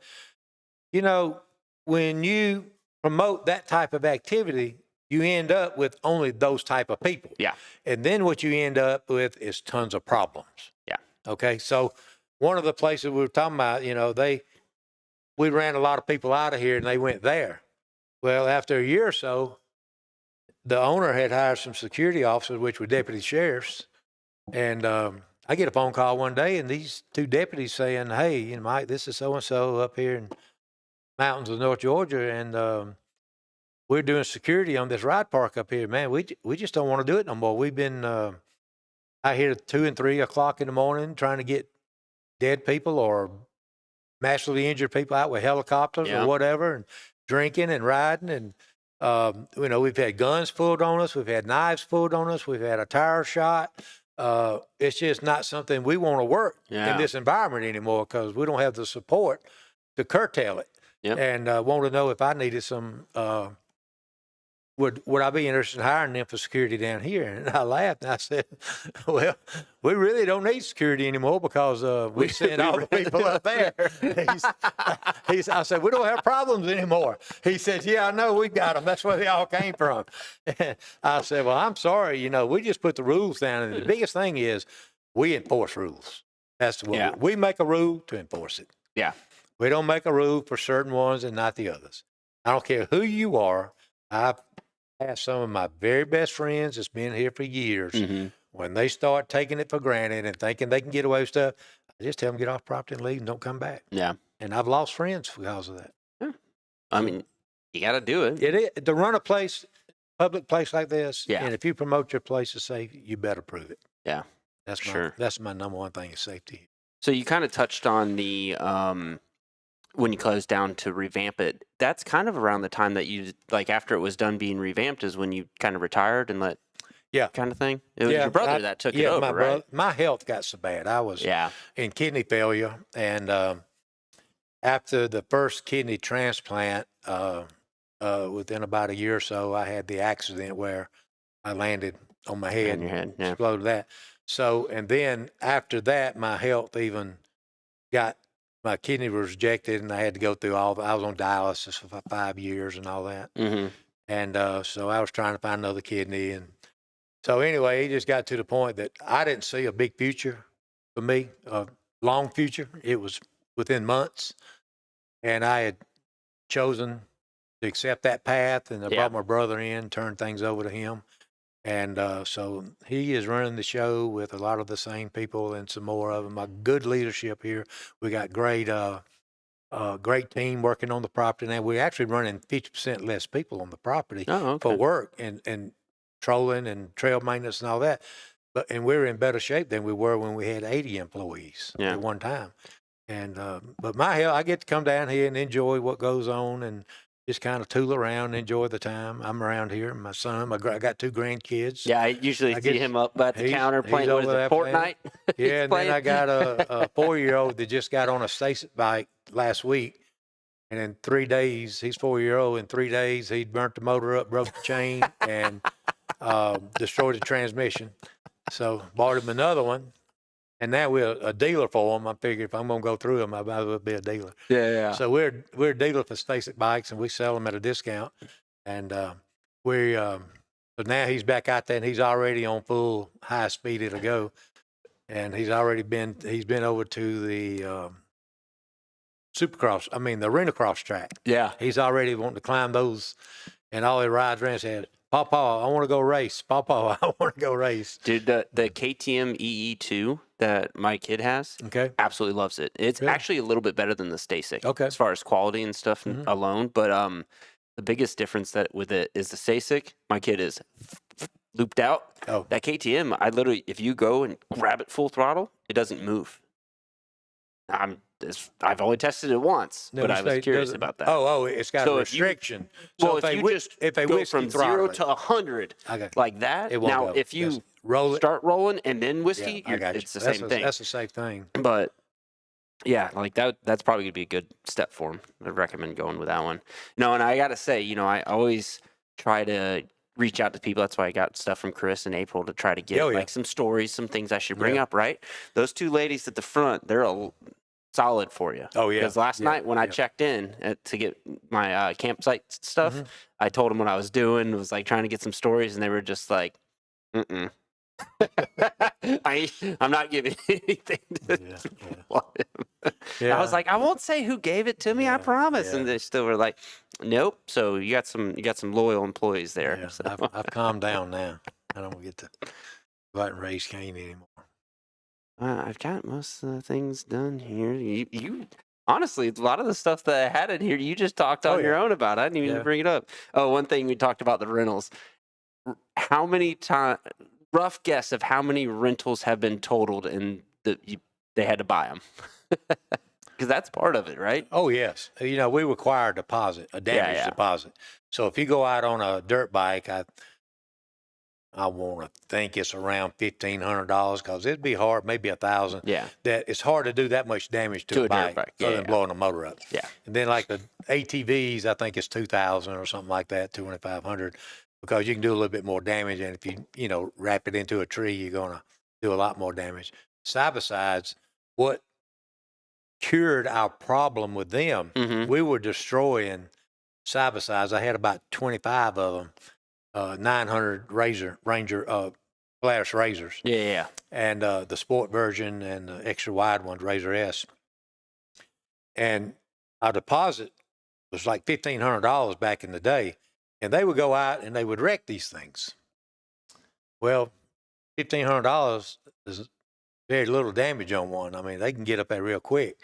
when you promote that type of activity, you end up with only those type of people. Yeah. And then what you end up with is tons of problems. Yeah. Okay. So one of the places we were talking about, we ran a lot of people out of here and they went there. Well, after a year or so, the owner had hired some security officers, which were deputy sheriffs. And I get a phone call one day and these two deputies saying, hey, Mike, this is so-and-so up here in mountains of North Georgia. And we're doing security on this ride park up here, man. We just don't want to do it no more. We've been out here at 2 and 3 o'clock in the morning trying to get dead people or massively injured people out with helicopters Yeah. or whatever, and drinking and riding. And, we've had guns pulled on us. We've had knives pulled on us. We've had a tire shot. It's just not something we want to work Yeah. in this environment anymore because we don't have the support to curtail it. Yep. And want to know if I needed some, would I be interested in hiring them for security down here? And I laughed and I said, well, we really don't need security anymore because we sent all the people up there. I said, we don't have problems anymore. He said, yeah, I know, we got them. That's where they all came from. And I said, well, I'm sorry. We just put the rules down. And the biggest thing is we enforce rules. That's what Yeah. we make a rule to enforce it. Yeah. We don't make a rule for certain ones and not the others. I don't care who you are. I've had some of my very best friends that's been here for years. Mhm. When they start taking it for granted and thinking they can get away with stuff, I just tell them get off property and leave and don't come back. Yeah. And I've lost friends because of that. I mean, you got to do it. It is, to run a public place like this, Yeah. and if you promote your place as safe, you better prove it. Yeah. That's my number one thing is safety. So you kind of touched on the when you closed down to revamp it. That's kind of around the time that you like after it was done being revamped is when you kind of retired and let Yeah. kind of thing. It was your brother that took it yeah, over, my right? brother, my health got so bad. I was Yeah. in kidney failure, and after the first kidney transplant, within about a year or so, I had the accident where I landed on my head. On your head, yeah. Exploded that. So, and then after that, my health even got, my kidney was rejected, and I had to go through I was on dialysis for 5 years and all that. Mm-hmm. And so I was trying to find another kidney. And so anyway, it just got to the point that I didn't see a big future for me, a long future. It was within months. And I had chosen to accept that path, and I brought my brother in, turned things over to him. And so he is running the show with a lot of the same people and some more of them. A good leadership here. We got great team working on the property now. We're actually running 50% less people on the property for work and trolling and trail maintenance and all that. And we're in better shape than we were when we had 80 employees at one time. And but my hell, I get to come down here and enjoy what goes on and just kind of tool around and enjoy the time. I'm around here. My son, I got 2 grandkids. Yeah, I usually see him up at the counter playing, what is it, Fortnite? Yeah, and then I got a 4-year-old that just got on a station bike last week. And in 3 days, he's 4-year-old. In 3 days, he burnt the motor up, broke the chain, and destroyed the transmission. So bought him another one. And now we're a dealer for them. I figured if I'm going to go through them, I might as well be a dealer. Yeah. So we're a dealer for Stasic bikes, and we sell them at a discount. And so now he's back out there, and he's already on full high speed to go. And he's been over to the Supercross. I mean the Rent-A-Cross track. Yeah. He's already wanting to climb those, and all he rides around and said, "Papa, I want to go race. Papa, I want to go race." Dude, the KTM EE2 that my kid has, absolutely loves it. It's actually a little bit better than the Stasic as far as quality and stuff alone. But the biggest difference with it is the Stasic. My kid is looped out. Oh. That KTM, I literally, if you go and grab it full throttle, it doesn't move. I've only tested it once, but I was curious about that. Oh, it's got a restriction. So if you just go from 0 to 100 like that, it won't now go. if you start rolling and then whiskey, it's the same thing. That's the same thing. But yeah, like that's probably gonna be a good step for him. I'd recommend going with that one. No, and I gotta say, I always try to reach out to people. That's why I got stuff from Chris in April to try to get like some stories, some things I should bring up. Right, those 2 ladies at the front, they're a solid for you. Oh yeah. Because last night when I checked in to get my campsite stuff, I told them what I was doing. Was like trying to get some stories, and they were just like, "Mm-mm." I'm not giving anything to him. I was like, I won't say who gave it to me, I promise. And they still were like, nope. So you got some loyal employees there. Yeah, So. I've calmed down now. I don't get to go out and raise cane anymore. I've got most of the things done here. You honestly, a lot of the stuff that I had in here, you just talked on your own about. I didn't even bring it up. Oh, one thing we talked about the rentals. How many times? Rough guess of how many rentals have been totaled and they had to buy them. Because that's part of it, right? Oh, yes. We require a deposit, a damage deposit. So if you go out on a dirt bike, I want to think it's around $1,500 because it'd be hard, maybe $1,000. Yeah. That it's hard to do that much damage to a bike other than blowing a motor up. Yeah. And then like the ATVs, I think it's $2,000 or something like that, $2,500. Because you can do a little bit more damage, and if you wrap it into a tree, you're gonna do a lot more damage. Side-by-sides, what cured our problem with them, we were destroying side-by-sides. I had about 25 of them, 900 Ranger Polaris Razors. Yeah. And the sport version and the extra wide ones, Razor S. And our deposit was like $1,500 back in the day. And they would go out and they would wreck these things. Well, $1,500 is very little damage on one. I mean, they can get up there real quick.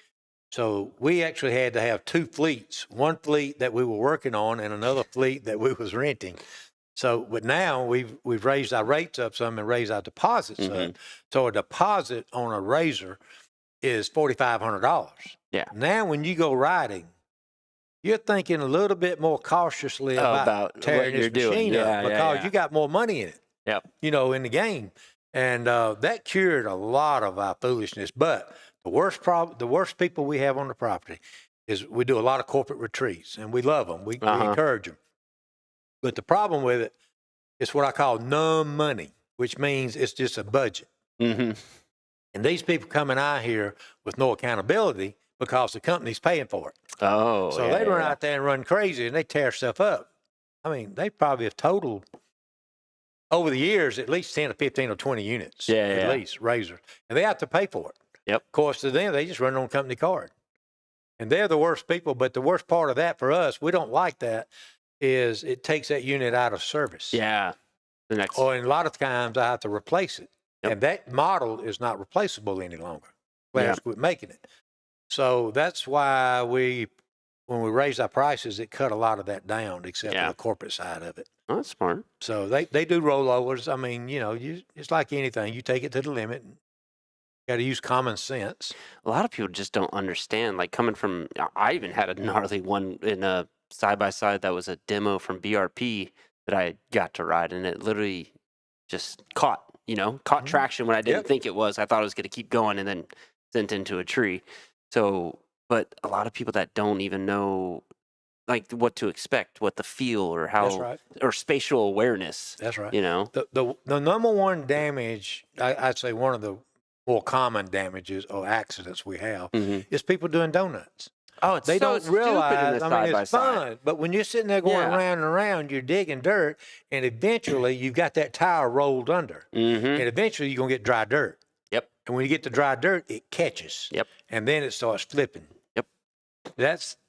So we actually had to have 2 fleets, one fleet that we were working on and another fleet that we was renting. So, but now we've raised our rates up some and raised our deposits up. So a deposit on a Razor is $4,500. Yeah. Now when you go riding, you're thinking a little bit more cautiously about tearing this machine up because you got more money in it. Yep. In the game. And that cured a lot of our foolishness. But the worst people we have on the property is we do a lot of corporate retreats, and we love them. We encourage them. But the problem with it is what I call numb money. which means it's just a budget. Mm-hmm. And these people coming out here with no accountability because the company's paying for it. Oh, So yeah, they run yeah. out there and run crazy and they tear stuff up. I mean, they probably have totaled over the years at least 10 or 15 or 20 units. Yeah, at yeah. least razors. And they have to pay for it. Yep. Of course, to them, they just run it on company card. And they're the worst people. But the worst part of that for us, we don't like that, is it takes that unit out of service. Yeah. The next. Or in a lot of times I have to replace it. Yep. And that model is not replaceable any longer. Players Yeah. quit making it. So that's why when we raised our prices, it cut a lot of that down, except Yeah. for the corporate side of it. Oh, that's smart. So they do rollovers. I mean, it's like anything. You take it to the limit. Got to use common sense. A lot of people just don't understand. Like coming from, I even had a gnarly one in a side by side that was a demo from BRP that I got to ride, and it literally just caught traction when I didn't Yep. think it was. I thought it was going to keep going, and then sent into a tree. So, but a lot of people that don't even know like what to expect, what the feel or how That's right. or spatial awareness. That's right. The The number one damage, I'd say one of the more common damages or accidents we have Mhm. is people doing donuts. Oh, it's They so don't stupid in realize, the I mean, it's side-by-side. fun, but when you're sitting there going Yeah. around and around, you're digging dirt, and eventually you've got that tire rolled under, Mm-hmm. and eventually you're going to get dry dirt. Yep. And when you get the dry dirt, it catches. Yep. And then it starts flipping. Yep.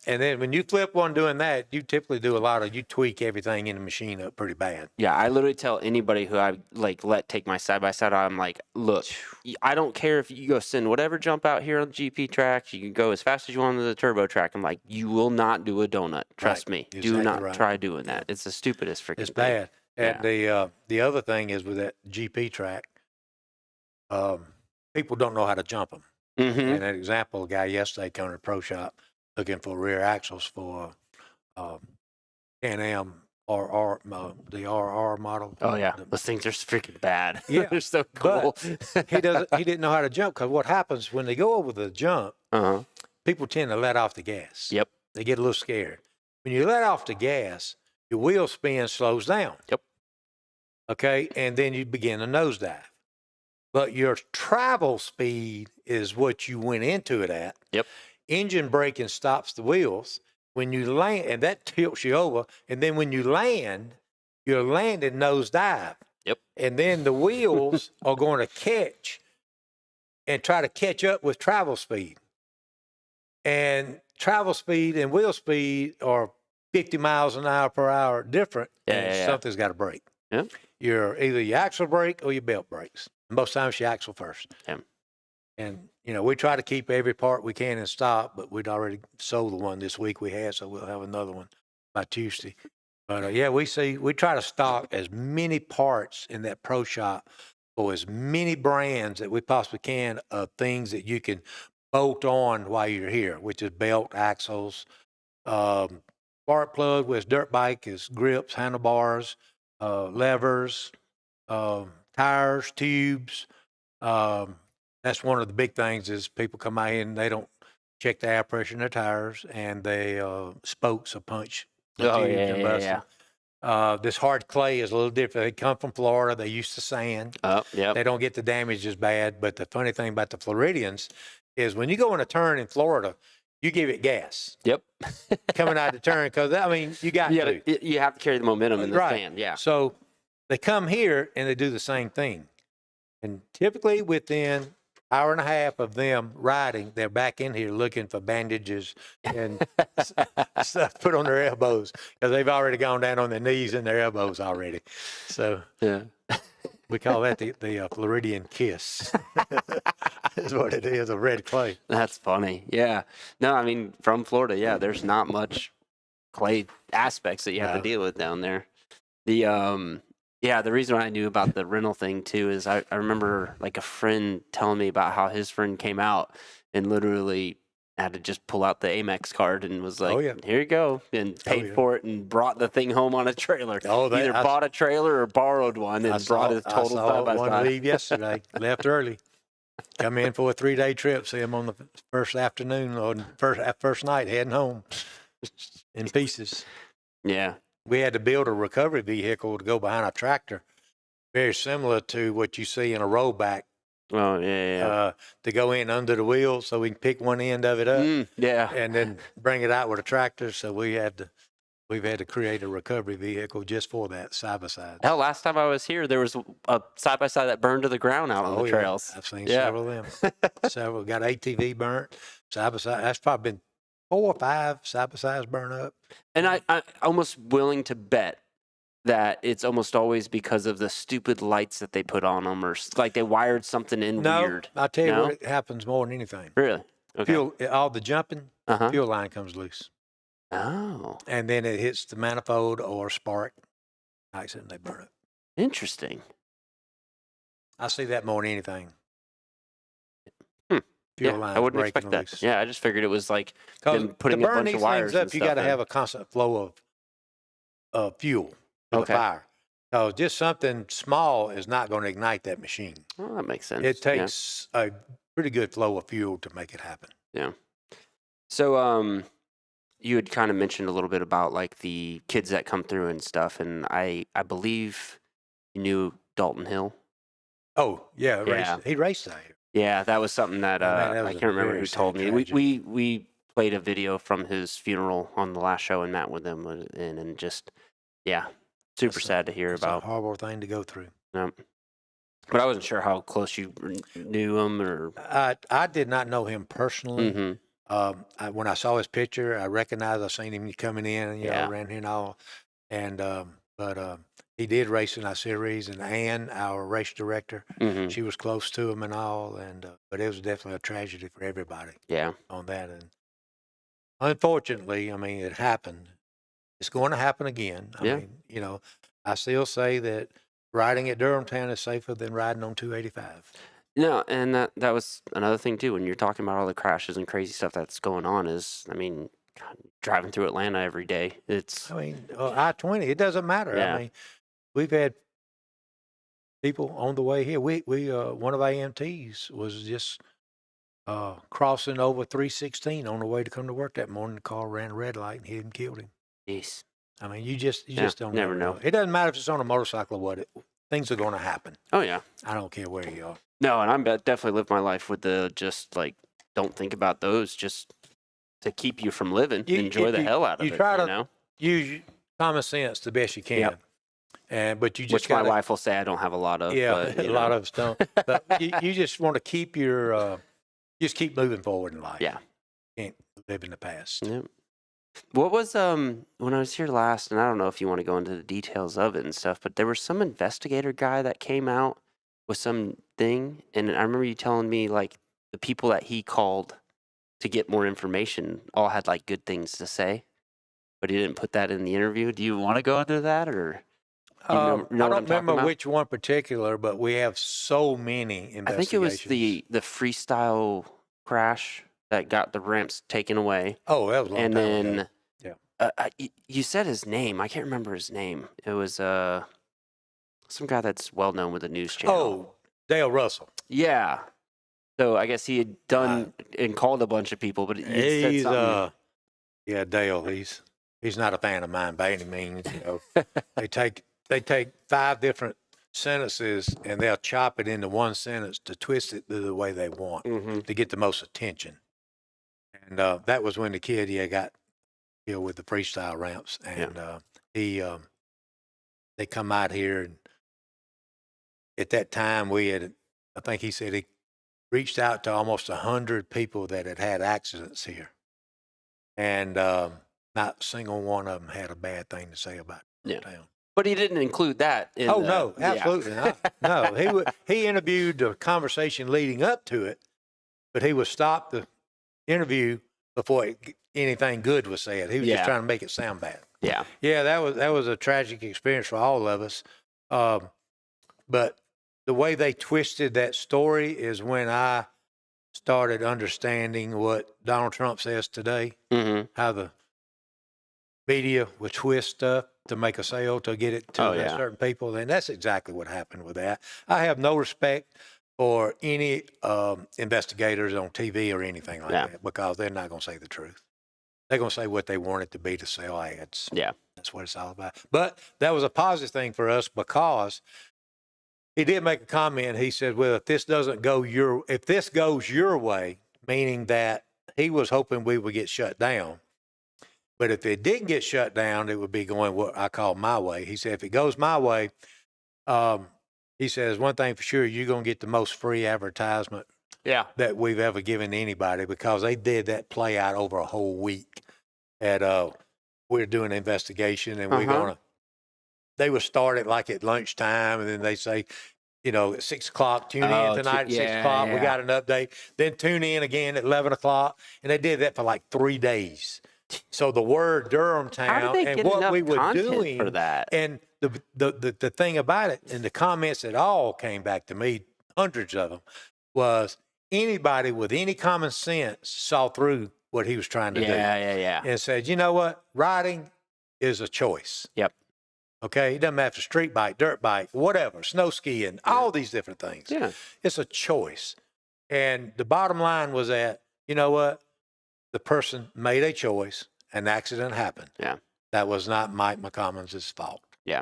And then when you flip one doing that, you typically do you tweak everything in the machine up pretty bad. Yeah, I literally tell anybody who I let take my side by side. I'm like, look, I don't care if you go send whatever jump out here on the GP tracks. You can go as fast as you want on the turbo track. I'm like, you will not do a donut. Trust me. Do Exactly not right. try doing that. It's the stupidest freaking It's thing. bad. And the other thing is with that GP track, people don't know how to jump them. Mm-hmm. And an example, a guy yesterday came to the pro shop looking for rear axles for Can-Am RR, the RR model. Oh yeah, those things are freaking bad. Yeah, They're so cool. He didn't know how to jump, because what happens when they go over the jump, Uh-huh. people tend to let off the gas. Yep. They get a little scared. When you let off the gas, your wheel spin slows down. Yep. Okay, and then you begin a nosedive. But your travel speed is what you went into it at. Yep. Engine braking stops the wheels. When you land, and that tilts you over, and then when you land, you're landing nosedive. Yep. And then the wheels are going to catch and try to catch up with travel speed. And travel speed and wheel speed are 50 miles an hour per hour different, and something's got to break. Yep. Either your axle brake or your belt brakes. Most times your axle first. Yeah. And, we try to keep every part we can in stock, but we'd already sold the one this week we had, so we'll have another one by Tuesday. But, we try to stock as many parts in that pro shop for as many brands that we possibly can of things that you can bolt on while you're here, which is belt, axles, spark plug with dirt bike is grips, handlebars, levers, tires, tubes. That's one of the big things is people come out here and they don't check the air pressure in their tires, and they spokes are punched. Oh, yeah. This hard clay is a little different. They come from Florida. They used to sand. Yeah. They don't get the damage as bad. But the funny thing about the Floridians is when you go in a turn in Florida, you give it gas. Yep. Coming out of the turn, because, you got to. You have to carry the momentum in the fan. Yeah. So they come here and they do the same thing. And typically within hour and a half of them riding, they're back in here looking for bandages and stuff put on their elbows, because they've already gone down on their knees and their elbows already. So Yeah. we call that the Floridian kiss. Is what it is, a red clay. That's funny. Yeah. No, I mean, from Florida, there's not much clay aspects that you have to deal with down there. The reason I knew about the rental thing too is I remember like a friend telling me about how his friend came out and literally had to just pull out the Amex card and was like, here you go, and paid for it and brought the thing home on a trailer. Either bought a trailer or borrowed one and brought his total side by one side. leave yesterday, left early. Come in for a 3-day trip, see him on the first afternoon or first night heading home in pieces. Yeah. We had to build a recovery vehicle to go behind our tractor very similar to what you see in a rollback Oh yeah. to go in under the wheel so we can pick one end of it up Yeah. and then bring it out with a tractor. So we've had to create a recovery vehicle just for that side by side. Hell, last time I was here, there was a side by side that burned to the ground out on the trails. I've seen Yeah. several of them. Several got ATV burnt side by side. That's probably been 4 or 5 side by sides burnt up. And I'm almost willing to bet that it's almost always because of the stupid lights that they put on them, or like they wired something in weird. I'll tell you No? what, it happens more than anything. Really? Okay. Fuel, all the jumping, Uh-huh. fuel line comes loose. Oh, And then it hits the manifold or spark, accident, they burn it. interesting. I see that more than anything. Hmm. Fuel Yeah, lines I wouldn't breaking expect that. loose. Yeah, I just figured it was like 'Cause them putting to a burn bunch these of wires things up, and you stuff got to in. have a constant flow of fuel to the Okay. fire. Because just something small is not going to ignite that machine. Well, that makes sense. It Yeah. takes a pretty good flow of fuel to make it happen. So, you had kind of mentioned a little bit about like the kids that come through and stuff, and I believe you knew Dalton Hill. Oh, yeah. Yeah. He raced out here. Yeah, that was something that, Man, that I was a can't remember very who told sad me. tragedy. We played a video from his funeral on the last show and met with him, and just yeah, super That's a- sad to hear It's about. a horrible thing to go through. But I wasn't sure how close you knew him or. I did not know him personally. Mhm. When I saw his picture, I recognized I seen him coming in, Yeah. around here and all. And but he did race in our series, and Ann, our race director, Mhm. she was close to him and all. And but it was definitely a tragedy for everybody Yeah. on that. And unfortunately, I mean, it happened. It's going to happen again. I Yeah. mean, I still say that riding at Durhamtown is safer than riding on 285. No, and that was another thing too. When you're talking about all the crashes and crazy stuff that's going on, is I mean, God, driving through Atlanta every day, it's I mean, I-20, it doesn't matter. Yeah. I mean, we've had people on the way here. We one of our EMTs was just crossing over 316 on the way to come to work that morning. The car ran a red light and hit him, killed him. jeez. I mean, you just Yeah, don't never never know. It doesn't matter if it's on a motorcycle or what. Things are going to happen. Oh yeah. I don't care where you are. No, and I'm definitely live my life with the just like don't think about those, just to keep you from living. You- Enjoy the you- hell out of you it. try You to- know, Use common sense the best you can. Yep. But you just which my gotta, wife will say I don't have a lot of. yeah, but, a you lot know. of us don't. But you just want to keep your just keep moving forward in life. Yeah. Can't live in the past. Yep. What was when I was here last, and I don't know if you want to go into the details of it and stuff, but there was some investigator guy that came out with some thing, and I remember you telling me like the people that he called to get more information all had like good things to say, but he didn't put that in the interview. Do you want to go into that, or you know I what I'm don't talking remember about? which one particular, but we have so many investigations. I think it was the freestyle crash that got the ramps taken away. Oh, that was a long And time then ago. Yeah. you said his name. I can't remember his name. It was some guy that's well known with the news channel. Oh, Dale Russell. Yeah. So I guess he had done and called a bunch of people, but he said He's something. yeah, Dale. He's not a fan of mine by any means. They take 5 different sentences and they'll chop it into one sentence to twist it the way they want Mhm. to get the most attention. And that was when the kid got killed with the freestyle ramps, and they come out here, and at that time I think he said he reached out to almost 100 people that had had accidents here, and not a single one of them had a bad thing to say about Yeah. town. But he didn't include that. In Oh the, no, yeah. absolutely not. No, he interviewed the conversation leading up to it, but he would stop the interview before anything good was said. He was Yeah. just trying to make it sound bad. Yeah. Yeah, that was a tragic experience for all of us. But the way they twisted that story is when I started understanding what Donald Trump says today, Mm-hmm. how the media would twist stuff to make a sale to get it to Oh, yeah. certain people. And that's exactly what happened with that. I have no respect for any investigators on TV or anything like Yeah. that, because they're not going to say the truth. They're going to say what they want it to be to sell ads. Yeah. That's what it's all about. But that was a positive thing for us, because he did make a comment. He said, well, if this goes your way, meaning that he was hoping we would get shut down. But if it didn't get shut down, it would be going what I call my way. He said, if it goes my way, he says, one thing for sure, you're going to get the most free advertisement Yeah. that we've ever given to anybody, because they did that play out over a whole week. We're doing an investigation, and they would start it like at lunchtime, and then they say, at 6 o'clock, tune in tonight at 6 o'clock. We got an update. Then tune in again at 11 o'clock. And they did that for like 3 days. So the word Durhamtown and what we were doing for that? And the thing about it, and the comments that all came back to me, hundreds of them, was anybody with any common sense saw through what he was trying to do. Yeah. And said, you know what? Riding is a choice. Yep. Okay, it doesn't matter if it's street bike, dirt bike, whatever, snow skiing, all these different things. Yeah. It's a choice. And the bottom line was that, you know what? The person made a choice, an accident happened. Yeah. That was not Mike McCommons' fault. Yeah.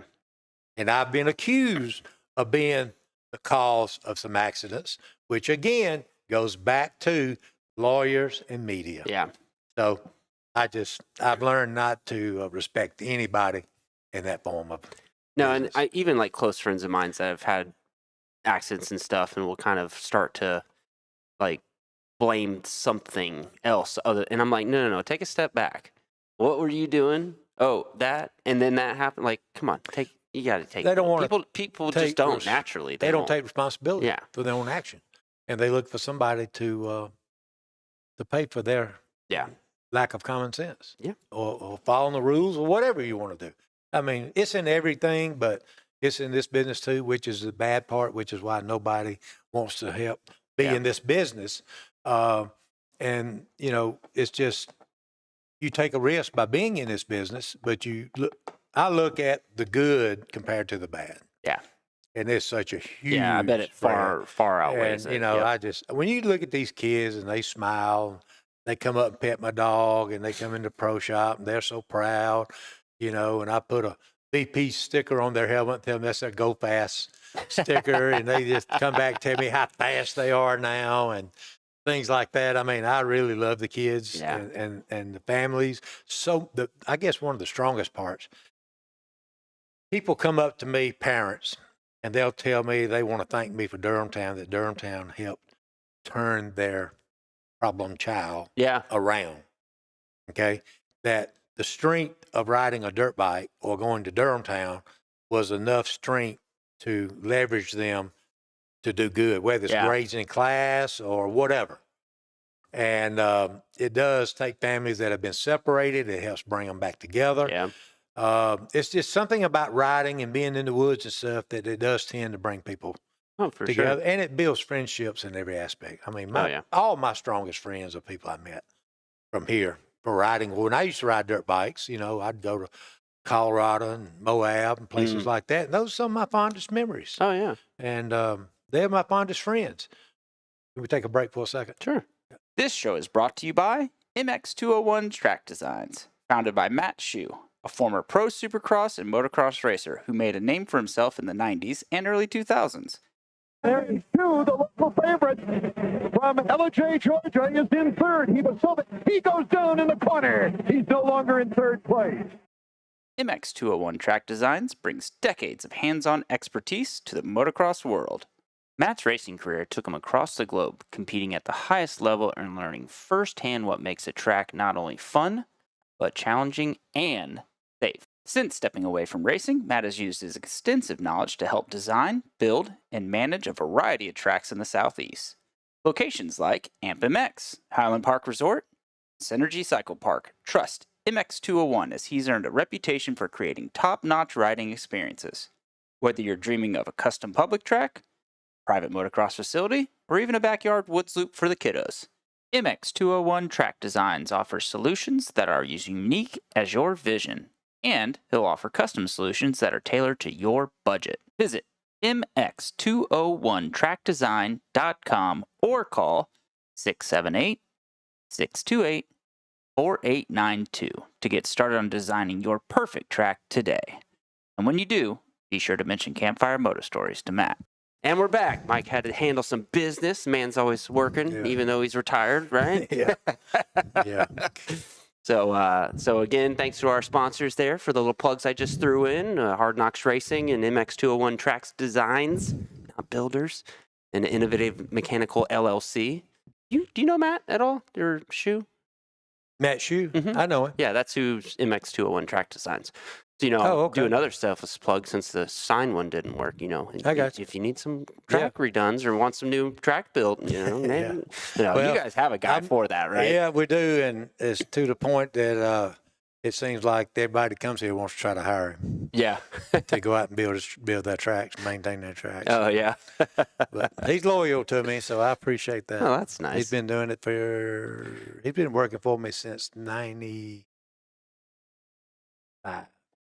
And I've been accused of being the cause of some accidents, which again goes back to lawyers and media. Yeah. So I've learned not to respect anybody in that form of No, and business. I even like close friends of mine that have had accidents and stuff, and will kind of start to like blame something else and I'm like, no, take a step back. What were you doing? Oh, that, and then that happened. Like, come on, you got to take. They don't want people just don't naturally. They don't won't. take responsibility for their own action, and they look for somebody to pay for their lack of common sense. Yeah, or following the rules or whatever you want to do. I mean, it's in everything, but it's in this business too, which is the bad part, which is why nobody wants to help be in this business. And it's just, you take a risk by being in this business, but I look at the good compared to the bad. Yeah. And it's such a huge. Yeah, I bet it far outweighs and, it. I just, when you look at these kids and they smile, they come up and pet my dog, and they come into pro shop and they're so proud, and I put a BP sticker on their helmet, tell them that's their Go Fast sticker, and they just come back and tell me how fast they are now and things like that. I mean, I really love the kids and the families. So I guess one of the strongest parts, people come up to me, parents, and they'll tell me they want to thank me for Durhamtown, that Durhamtown helped turn their problem child around. Okay. That the strength of riding a dirt bike or going to Durhamtown was enough strength to leverage them to do good, whether it's grades in class or whatever. And it does take families that have been separated. It helps bring them back together. Yeah. It's just something about riding and being in the woods and stuff that it does tend to bring people together. Sure. And it builds friendships in every aspect. I mean, all my strongest friends are people I met from here for riding. When I used to ride dirt bikes, I'd go to Colorado and Moab and places like that. And those are some of my fondest memories. Oh, yeah. And they're my fondest friends. Can we take a break for a second? Sure. This show is brought to you by MX201 Track Designs, founded by Matt Shue, a former pro supercross and motocross racer who made a name for himself in the 90s and early 2000s. And two, the local favorite from LJ, Georgia, is in third. He goes down in the corner. He's no longer in third place. MX201 Track Designs brings decades of hands-on expertise to the motocross world. Matt's racing career took him across the globe, competing at the highest level and learning firsthand what makes a track not only fun, but challenging and safe. Since stepping away from racing, Matt has used his extensive knowledge to help design, build, and manage a variety of tracks in the Southeast. Locations like AmpMX, Highland Park Resort, Synergy Cycle Park. Trust MX201 as he's earned a reputation for creating top-notch riding experiences. Whether you're dreaming of a custom public track, private motocross facility, or even a backyard woods loop for the kiddos, MX201 Track Designs offers solutions that are as unique as your vision, and he'll offer custom solutions that are tailored to your budget. Visit mx201trackdesign.com or call 678-628-4892 to get started on designing your perfect track today. And when you do, be sure to mention Campfire Moto Stories to Matt. And we're back. Mike had to handle some business. Man's always working, Yeah. even though he's retired, right? Yeah. Yeah. So again, thanks to our sponsors there for the little plugs I just threw in: Hard Knocks Racing and MX201 Tracks Designs, not builders, and Innovative Mechanical LLC. Do you know Matt at all? Your shoe? Matt Shue, Mhm. I know him. Yeah, that's who's MX201 Track Designs. So, Oh, okay. doing other stuff as plug since the sign one didn't work, I got If you need some track redones or want some new track built, maybe, Well, you guys have a guy for that, right? Yeah, we do, and it's to the point that it seems like everybody that comes here wants to try to hire him Yeah. to go out and build their tracks, maintain their tracks. Oh, yeah. But he's loyal to me, so I appreciate that. Oh, that's nice. He's been doing it he's been working for me since 95.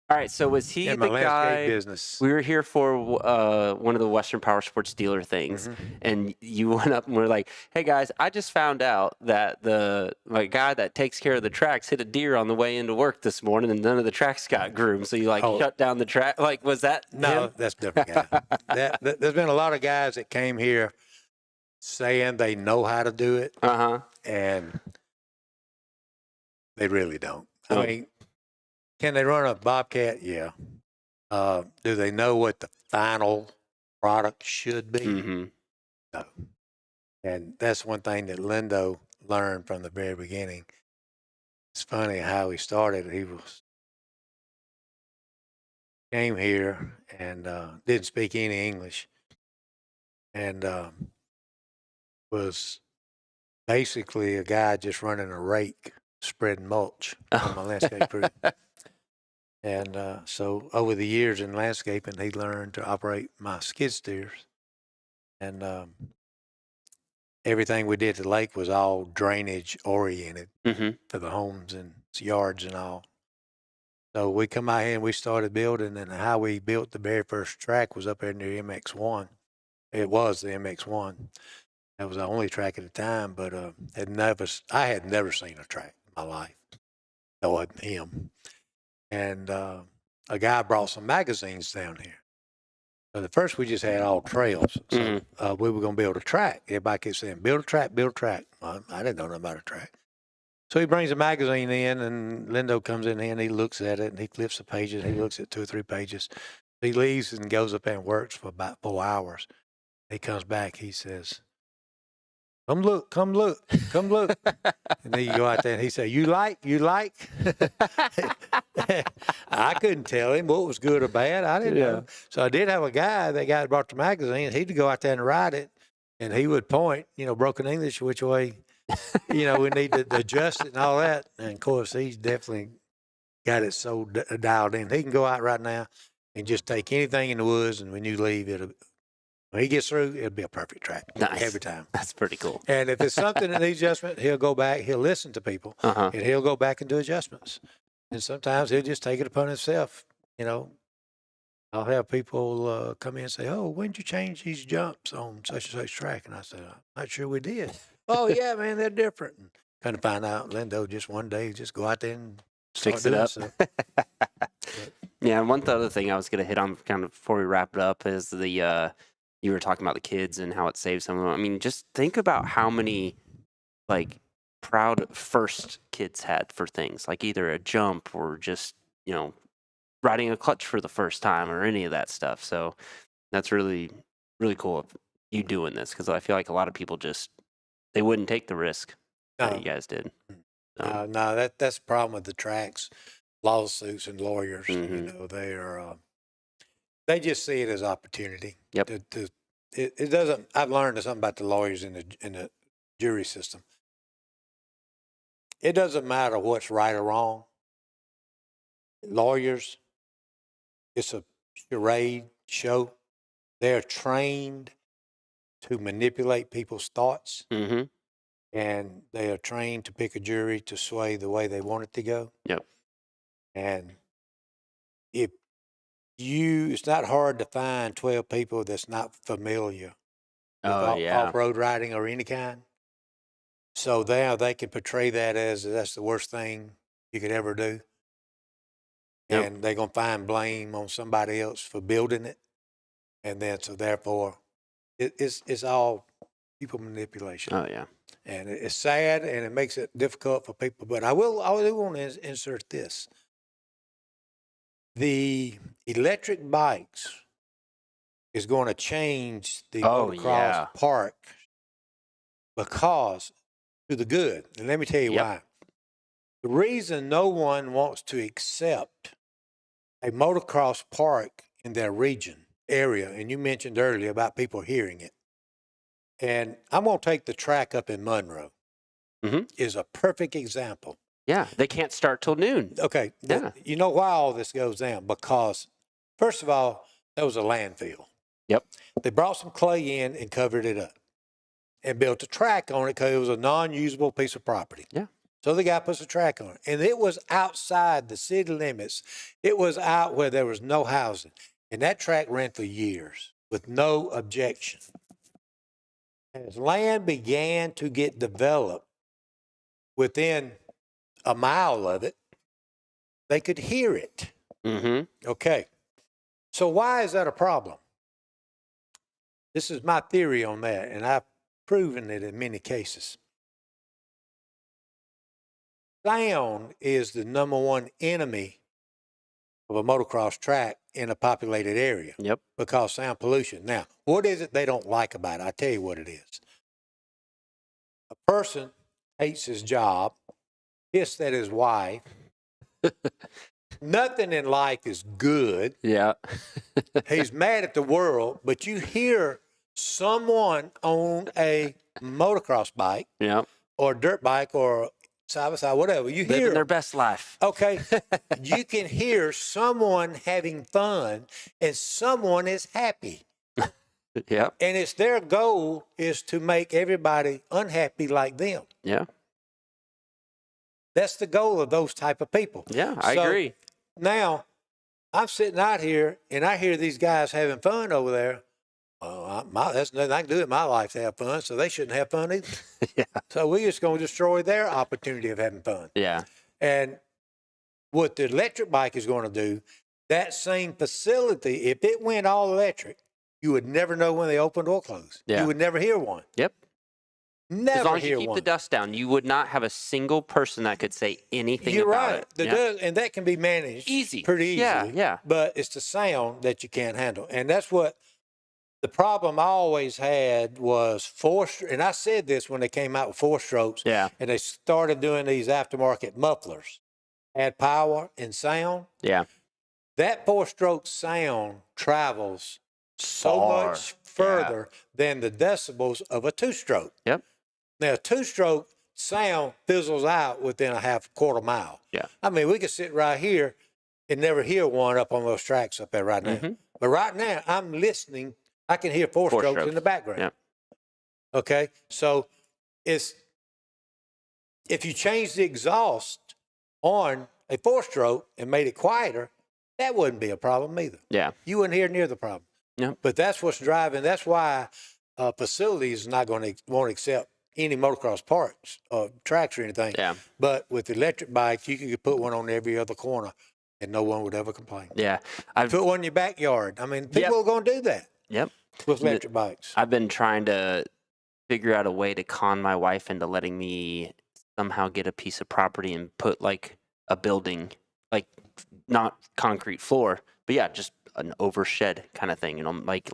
All right, so was he In the my landscape guy? business. We were here for one of the Western Power Sports dealer things, and you went up and were like, "Hey guys, I just found out that the guy that takes care of the tracks hit a deer on the way into work this morning, and none of the tracks got groomed, so you shut down the track." Like, was that No, him? that's a different guy. There's been a lot of guys that came here saying they know how to do it, and they really don't. Oh. I mean, can they run a Bobcat? Yeah. Do they know what the final product should be? Mm-hmm. No. And that's one thing that Lindo learned from the very beginning. It's funny how he started. He came here and didn't speak any English, and was basically a guy just running a rake, spreading mulch on my landscape crew. And so over the years in landscaping, he learned to operate my skid steers. And everything we did at the lake was all drainage oriented for the homes and yards and all. So we come out here and we started building, and how we built the very first track was up there near MX1. It was the MX1. That was the only track at the time, but I had never seen a track in my life. That wasn't him. And a guy brought some magazines down here. So at first we just had all trails. So we were going to build a track. Everybody kept saying, build a track, build a track. Well, I didn't know nothing about a track. So he brings a magazine in, and Lindo comes in here and he looks at it and he flips the pages. He looks at 2 or 3 pages. He leaves and goes up there and works for about 4 hours. He comes back. He says, come look, come look, come look. And then you go out there and he said, you like? I couldn't tell him what was good or bad. I didn't know. So I did have a guy that brought the magazine. He'd go out there and write it, and he would point, broken English, which way, we need to adjust it and all that. And of course, he's definitely got it so dialed in. He can go out right now and just take anything in the woods, and when you leave, when he gets through, it'll be a perfect track every time. That's pretty cool. And if it's something that needs adjustment, he'll go back, he'll listen to people, and he'll go back and do adjustments. And sometimes he'll just take it upon himself. I'll have people come in and say, oh, when did you change these jumps on such and such track? And I said, I'm not sure we did. Oh, yeah, man, they're different. And kind of find out, Lindo just one day just go out there and Fix it up. Yeah, and one other thing I was going to hit on kind of before we wrap it up is you were talking about the kids and how it saves some of them. I mean, just think about how many, proud first kids had for things, like either a jump or just, riding a clutch for the first time or any of that stuff. So that's really, really cool of you doing this, because I feel like a lot of people they wouldn't take the risk that you guys did. So. No, that's the problem with the tracks, lawsuits and lawyers. They just see it as opportunity. Yep. It doesn't. I've learned something about the lawyers in the jury system. It doesn't matter what's right or wrong. Lawyers, it's a charade show. They're trained to manipulate people's thoughts, and they are trained to pick a jury to sway the way they want it to go. Yep. And it's not hard to find 12 people that's not familiar with off-road riding or any kind. So now they can portray that as that's the worst thing you could ever do. And they're going to find blame on somebody else for building it. And then, so therefore, it's all people manipulation. Oh yeah. And it's sad, and it makes it difficult for people. But I do want to insert this. The electric bikes is going to change the Oh, motocross yeah. park because to the good. And let me tell you Yep. why. The reason no one wants to accept a motocross park in their region area, and you mentioned earlier about people hearing it. And I'm going to take the track up in Monroe. Mhm. Is a perfect example. Yeah. They can't start till noon. Okay. Yeah. You know why all this goes down? Because, first of all, that was a landfill. Yep. They brought some clay in and covered it up and built a track on it because it was a non-usable piece of property. Yeah. So the guy puts a track on it. And it was outside the city limits. It was out where there was no housing. And that track ran for years with no objection. As land began to get developed within a mile of it, they could hear it. Mm-hmm. Okay. So why is that a problem? This is my theory on that, and I've proven it in many cases. Sound is the number one enemy of a motocross track in a populated area. Yep. Because sound pollution. Now, what is it they don't like about it? I tell you what it is. A person hates his job, pissed at his wife. Nothing in life is good. Yeah. He's mad at the world, but you hear someone on a motocross bike Yeah. or dirt bike or side by side, whatever. You Living hear their best life. okay, you can hear someone having fun and someone is happy. Yep. And it's their goal is to make everybody unhappy like them. Yeah. That's the goal of those type of people. Yeah. I So, agree. Now, I'm sitting out here and I hear these guys having fun over there. Well, that's nothing I can do in my life to have fun, so they shouldn't have fun either. Yeah. So we're just going to destroy their opportunity of having fun. Yeah. And what the electric bike is going to do, that same facility, if it went all electric, you would never know when they opened or closed. Yeah. You would never hear one. Yep. Never As long as hear you keep one. the dust down, you would not have a single person that could say anything You're about right. it. The Yeah. dust, and that can be managed Easy. pretty easily. Yeah, yeah. But it's the sound that you can't handle. And that's what the problem I always had was and I said this when they came out with 4-strokes. Yeah. And they started doing these aftermarket mufflers, add power and sound. Yeah. That 4-stroke sound travels so Far. much further than the decibels of a 2-stroke. Yep. Now, a 2-stroke sound fizzles out within a quarter mile. Yeah. I mean, we could sit right here and never hear one up on those tracks up there right now. Mhm. But right now, I'm listening. I can hear 4-strokes in Four-strokes. the background. Yep. Okay, so if you change the exhaust on a 4-stroke and made it quieter, that wouldn't be a problem either. Yeah. You wouldn't hear near the problem. Yep. But that's what's driving. That's why facilities not going to won't accept any motocross parks or tracks or anything. Yeah. But with electric bikes, you could put one on every other corner and no one would ever complain. Yeah. Put one in your backyard. I mean, people Yep. are going to do that Yep. with electric bikes. I've been trying to figure out a way to con my wife into letting me somehow get a piece of property and put like a building, like not concrete floor, but yeah, just an overshed kind of thing, you know, like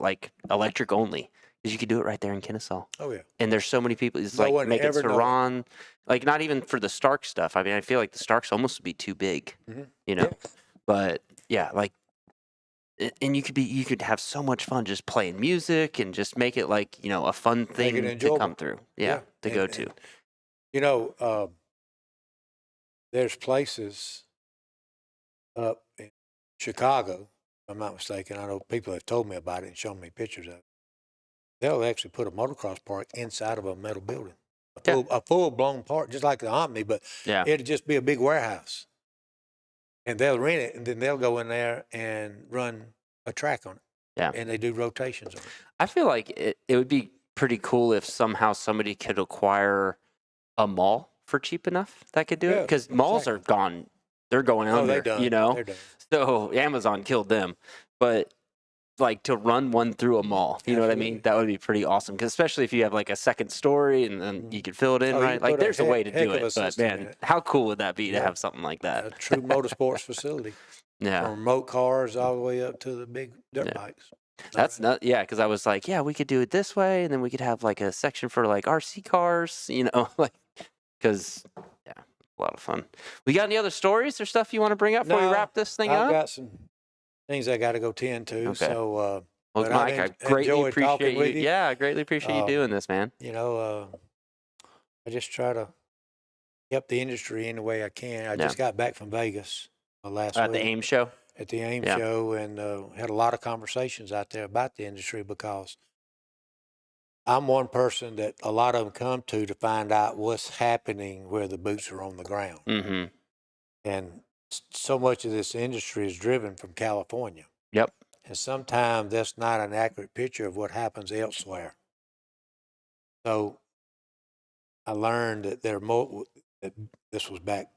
electric only. Because you could do it right there in Kennesaw. Oh, yeah. And there's so many people. It's No like one make it ever know. Saran, like not even for the Stark stuff. I mean, I feel like the Starks almost would be too big, Mhm. you know. Yeah. But yeah, like, and you could have so much fun just playing music and just make it like, you know, a fun thing to enjoyable. come through. Yeah, to go to. You know, there's places up in Chicago, if I'm not mistaken. I know people have told me about it and shown me pictures of it. They'll actually put a motocross park inside of a metal building, a full-blown park, just like the Omni, but Yeah. it'll just be a big warehouse. And they'll rent it, and then they'll go in there and run a track on it. Yeah. And they do rotations on it. I feel like it would be pretty cool if somehow somebody could acquire a mall for cheap enough that could do it. Yeah, Because malls are gone. They're going Oh, under, they're done. you know? They're done. So Amazon killed them. But like to run one through a mall. You know what I mean? That would be pretty awesome. Because especially if you have like a second story and then you could fill it in, Oh, you right? Like put a there's a way to heck do of a it. But system in man, it. how cool would that be to Yeah. have something like A that? true motorsports facility. Yeah. From remote cars all the way up to the big dirt bikes. That's not, yeah, because I was like, yeah, we could do it this way, and then we could have like a section for like RC cars, you know, like, because, yeah, a lot of fun. We got any other stories or stuff you want to bring up before we No, wrap this thing I've up? got some things I got to go tend to. Okay. So, Well, but Mike, I've I greatly enjoyed talking appreciate you. with you. Yeah, I greatly appreciate you doing this, man. you know, I just try to help the industry any way I can. I just got back from Vegas last At week. the AIM show? At the AIM Yeah. show, and had a lot of conversations out there about the industry, because I'm one person that a lot of them come to find out what's happening where the boots are on the ground. Mm-hmm. And so much of this industry is driven from California. Yep. And sometimes that's not an accurate picture of what happens elsewhere. So I learned that that this was back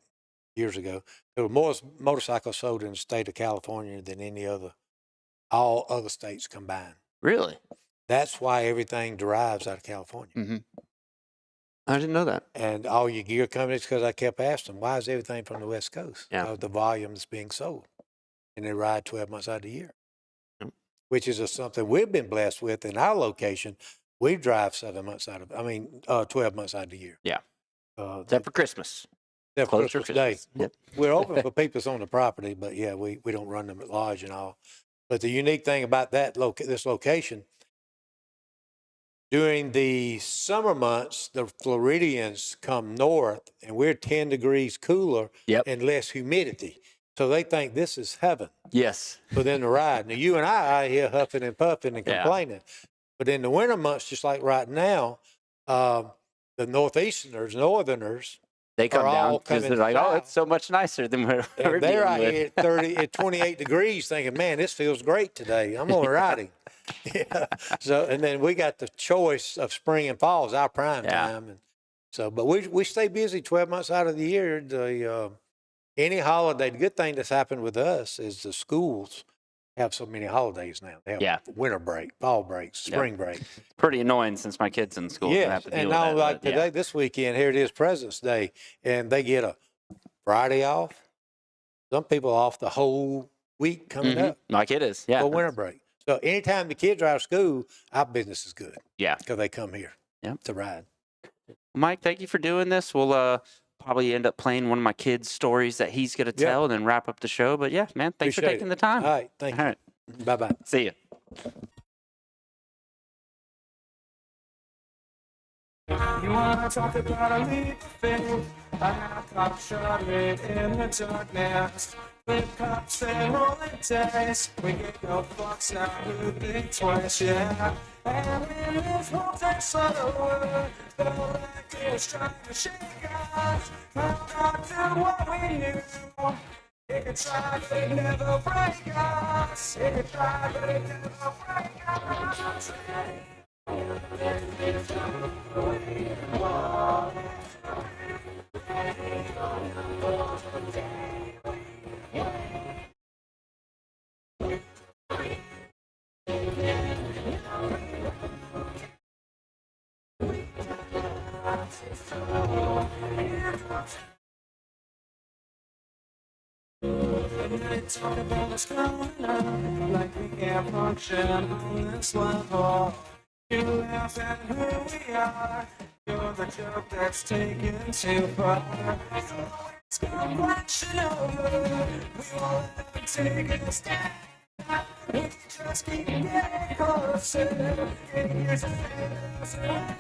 years ago. There were more motorcycles sold in the state of California than all other states combined. Really? That's why everything derives out of California. Mm-hmm. I didn't know that. And all your gear companies, because I kept asking them, why is everything from the West Coast? Yeah. Because the volume that's being sold. And they ride 12 months out of the year, which is something we've been blessed with in our location. We drive 12 months out of the year. Yeah. Except for Christmas. Except for Closed for Christmas Day. Christmas. Yep. We're open for people that's on the property, but yeah, we don't run them at large and all. But the unique thing about this location, during the summer months, the Floridians come north, and we're 10 degrees cooler and less humidity. So they think this is heaven Yes. for them to ride. Now, you and I are here huffing and puffing and complaining. But in the winter months, just like right now, the northerners, they come are down all because coming they're like, oh, south. it's so much nicer than where we're And they're dealing out here with. at 28 degrees thinking, man, this feels great today. I'm going to ride him. Yeah. So, and then we got the choice of spring and fall as our prime time. And so, but we stay busy 12 months out of the year. Any holiday, the good thing that's happened with us is the schools have so many holidays now. They have winter break, fall break, spring break. Pretty annoying since my kid's in school. Yes, and now like today, this weekend, here it is President's Day, and they get a Friday off. Some people off the whole week coming up. Like it is, yeah. For winter break. So anytime the kids are out of school, our business is good. Yeah. Because they come here to ride. Mike, thank you for doing this. We'll probably end up playing one of my kids' stories that he's going to tell and then wrap up the show. But yeah, man, thanks for taking the time. All right, thank you. All right. Bye-bye. See you. You wanna talk about a leap of faith? I have cop shot it in the darkness. Flip cups and rolling dice. We get no fucks now, who think twice, yeah. And in this whole text of the world, felt like it was trying to shake us. Held on to what we knew. It could try, but it never break us. It could try, but it never break us. They talk about what's going on, like we can't function on this level. You laugh at who we are. You're the joke that's taken too far. It's gonna question over. We won't ever take a step. We just keep getting closer. 8 years ahead.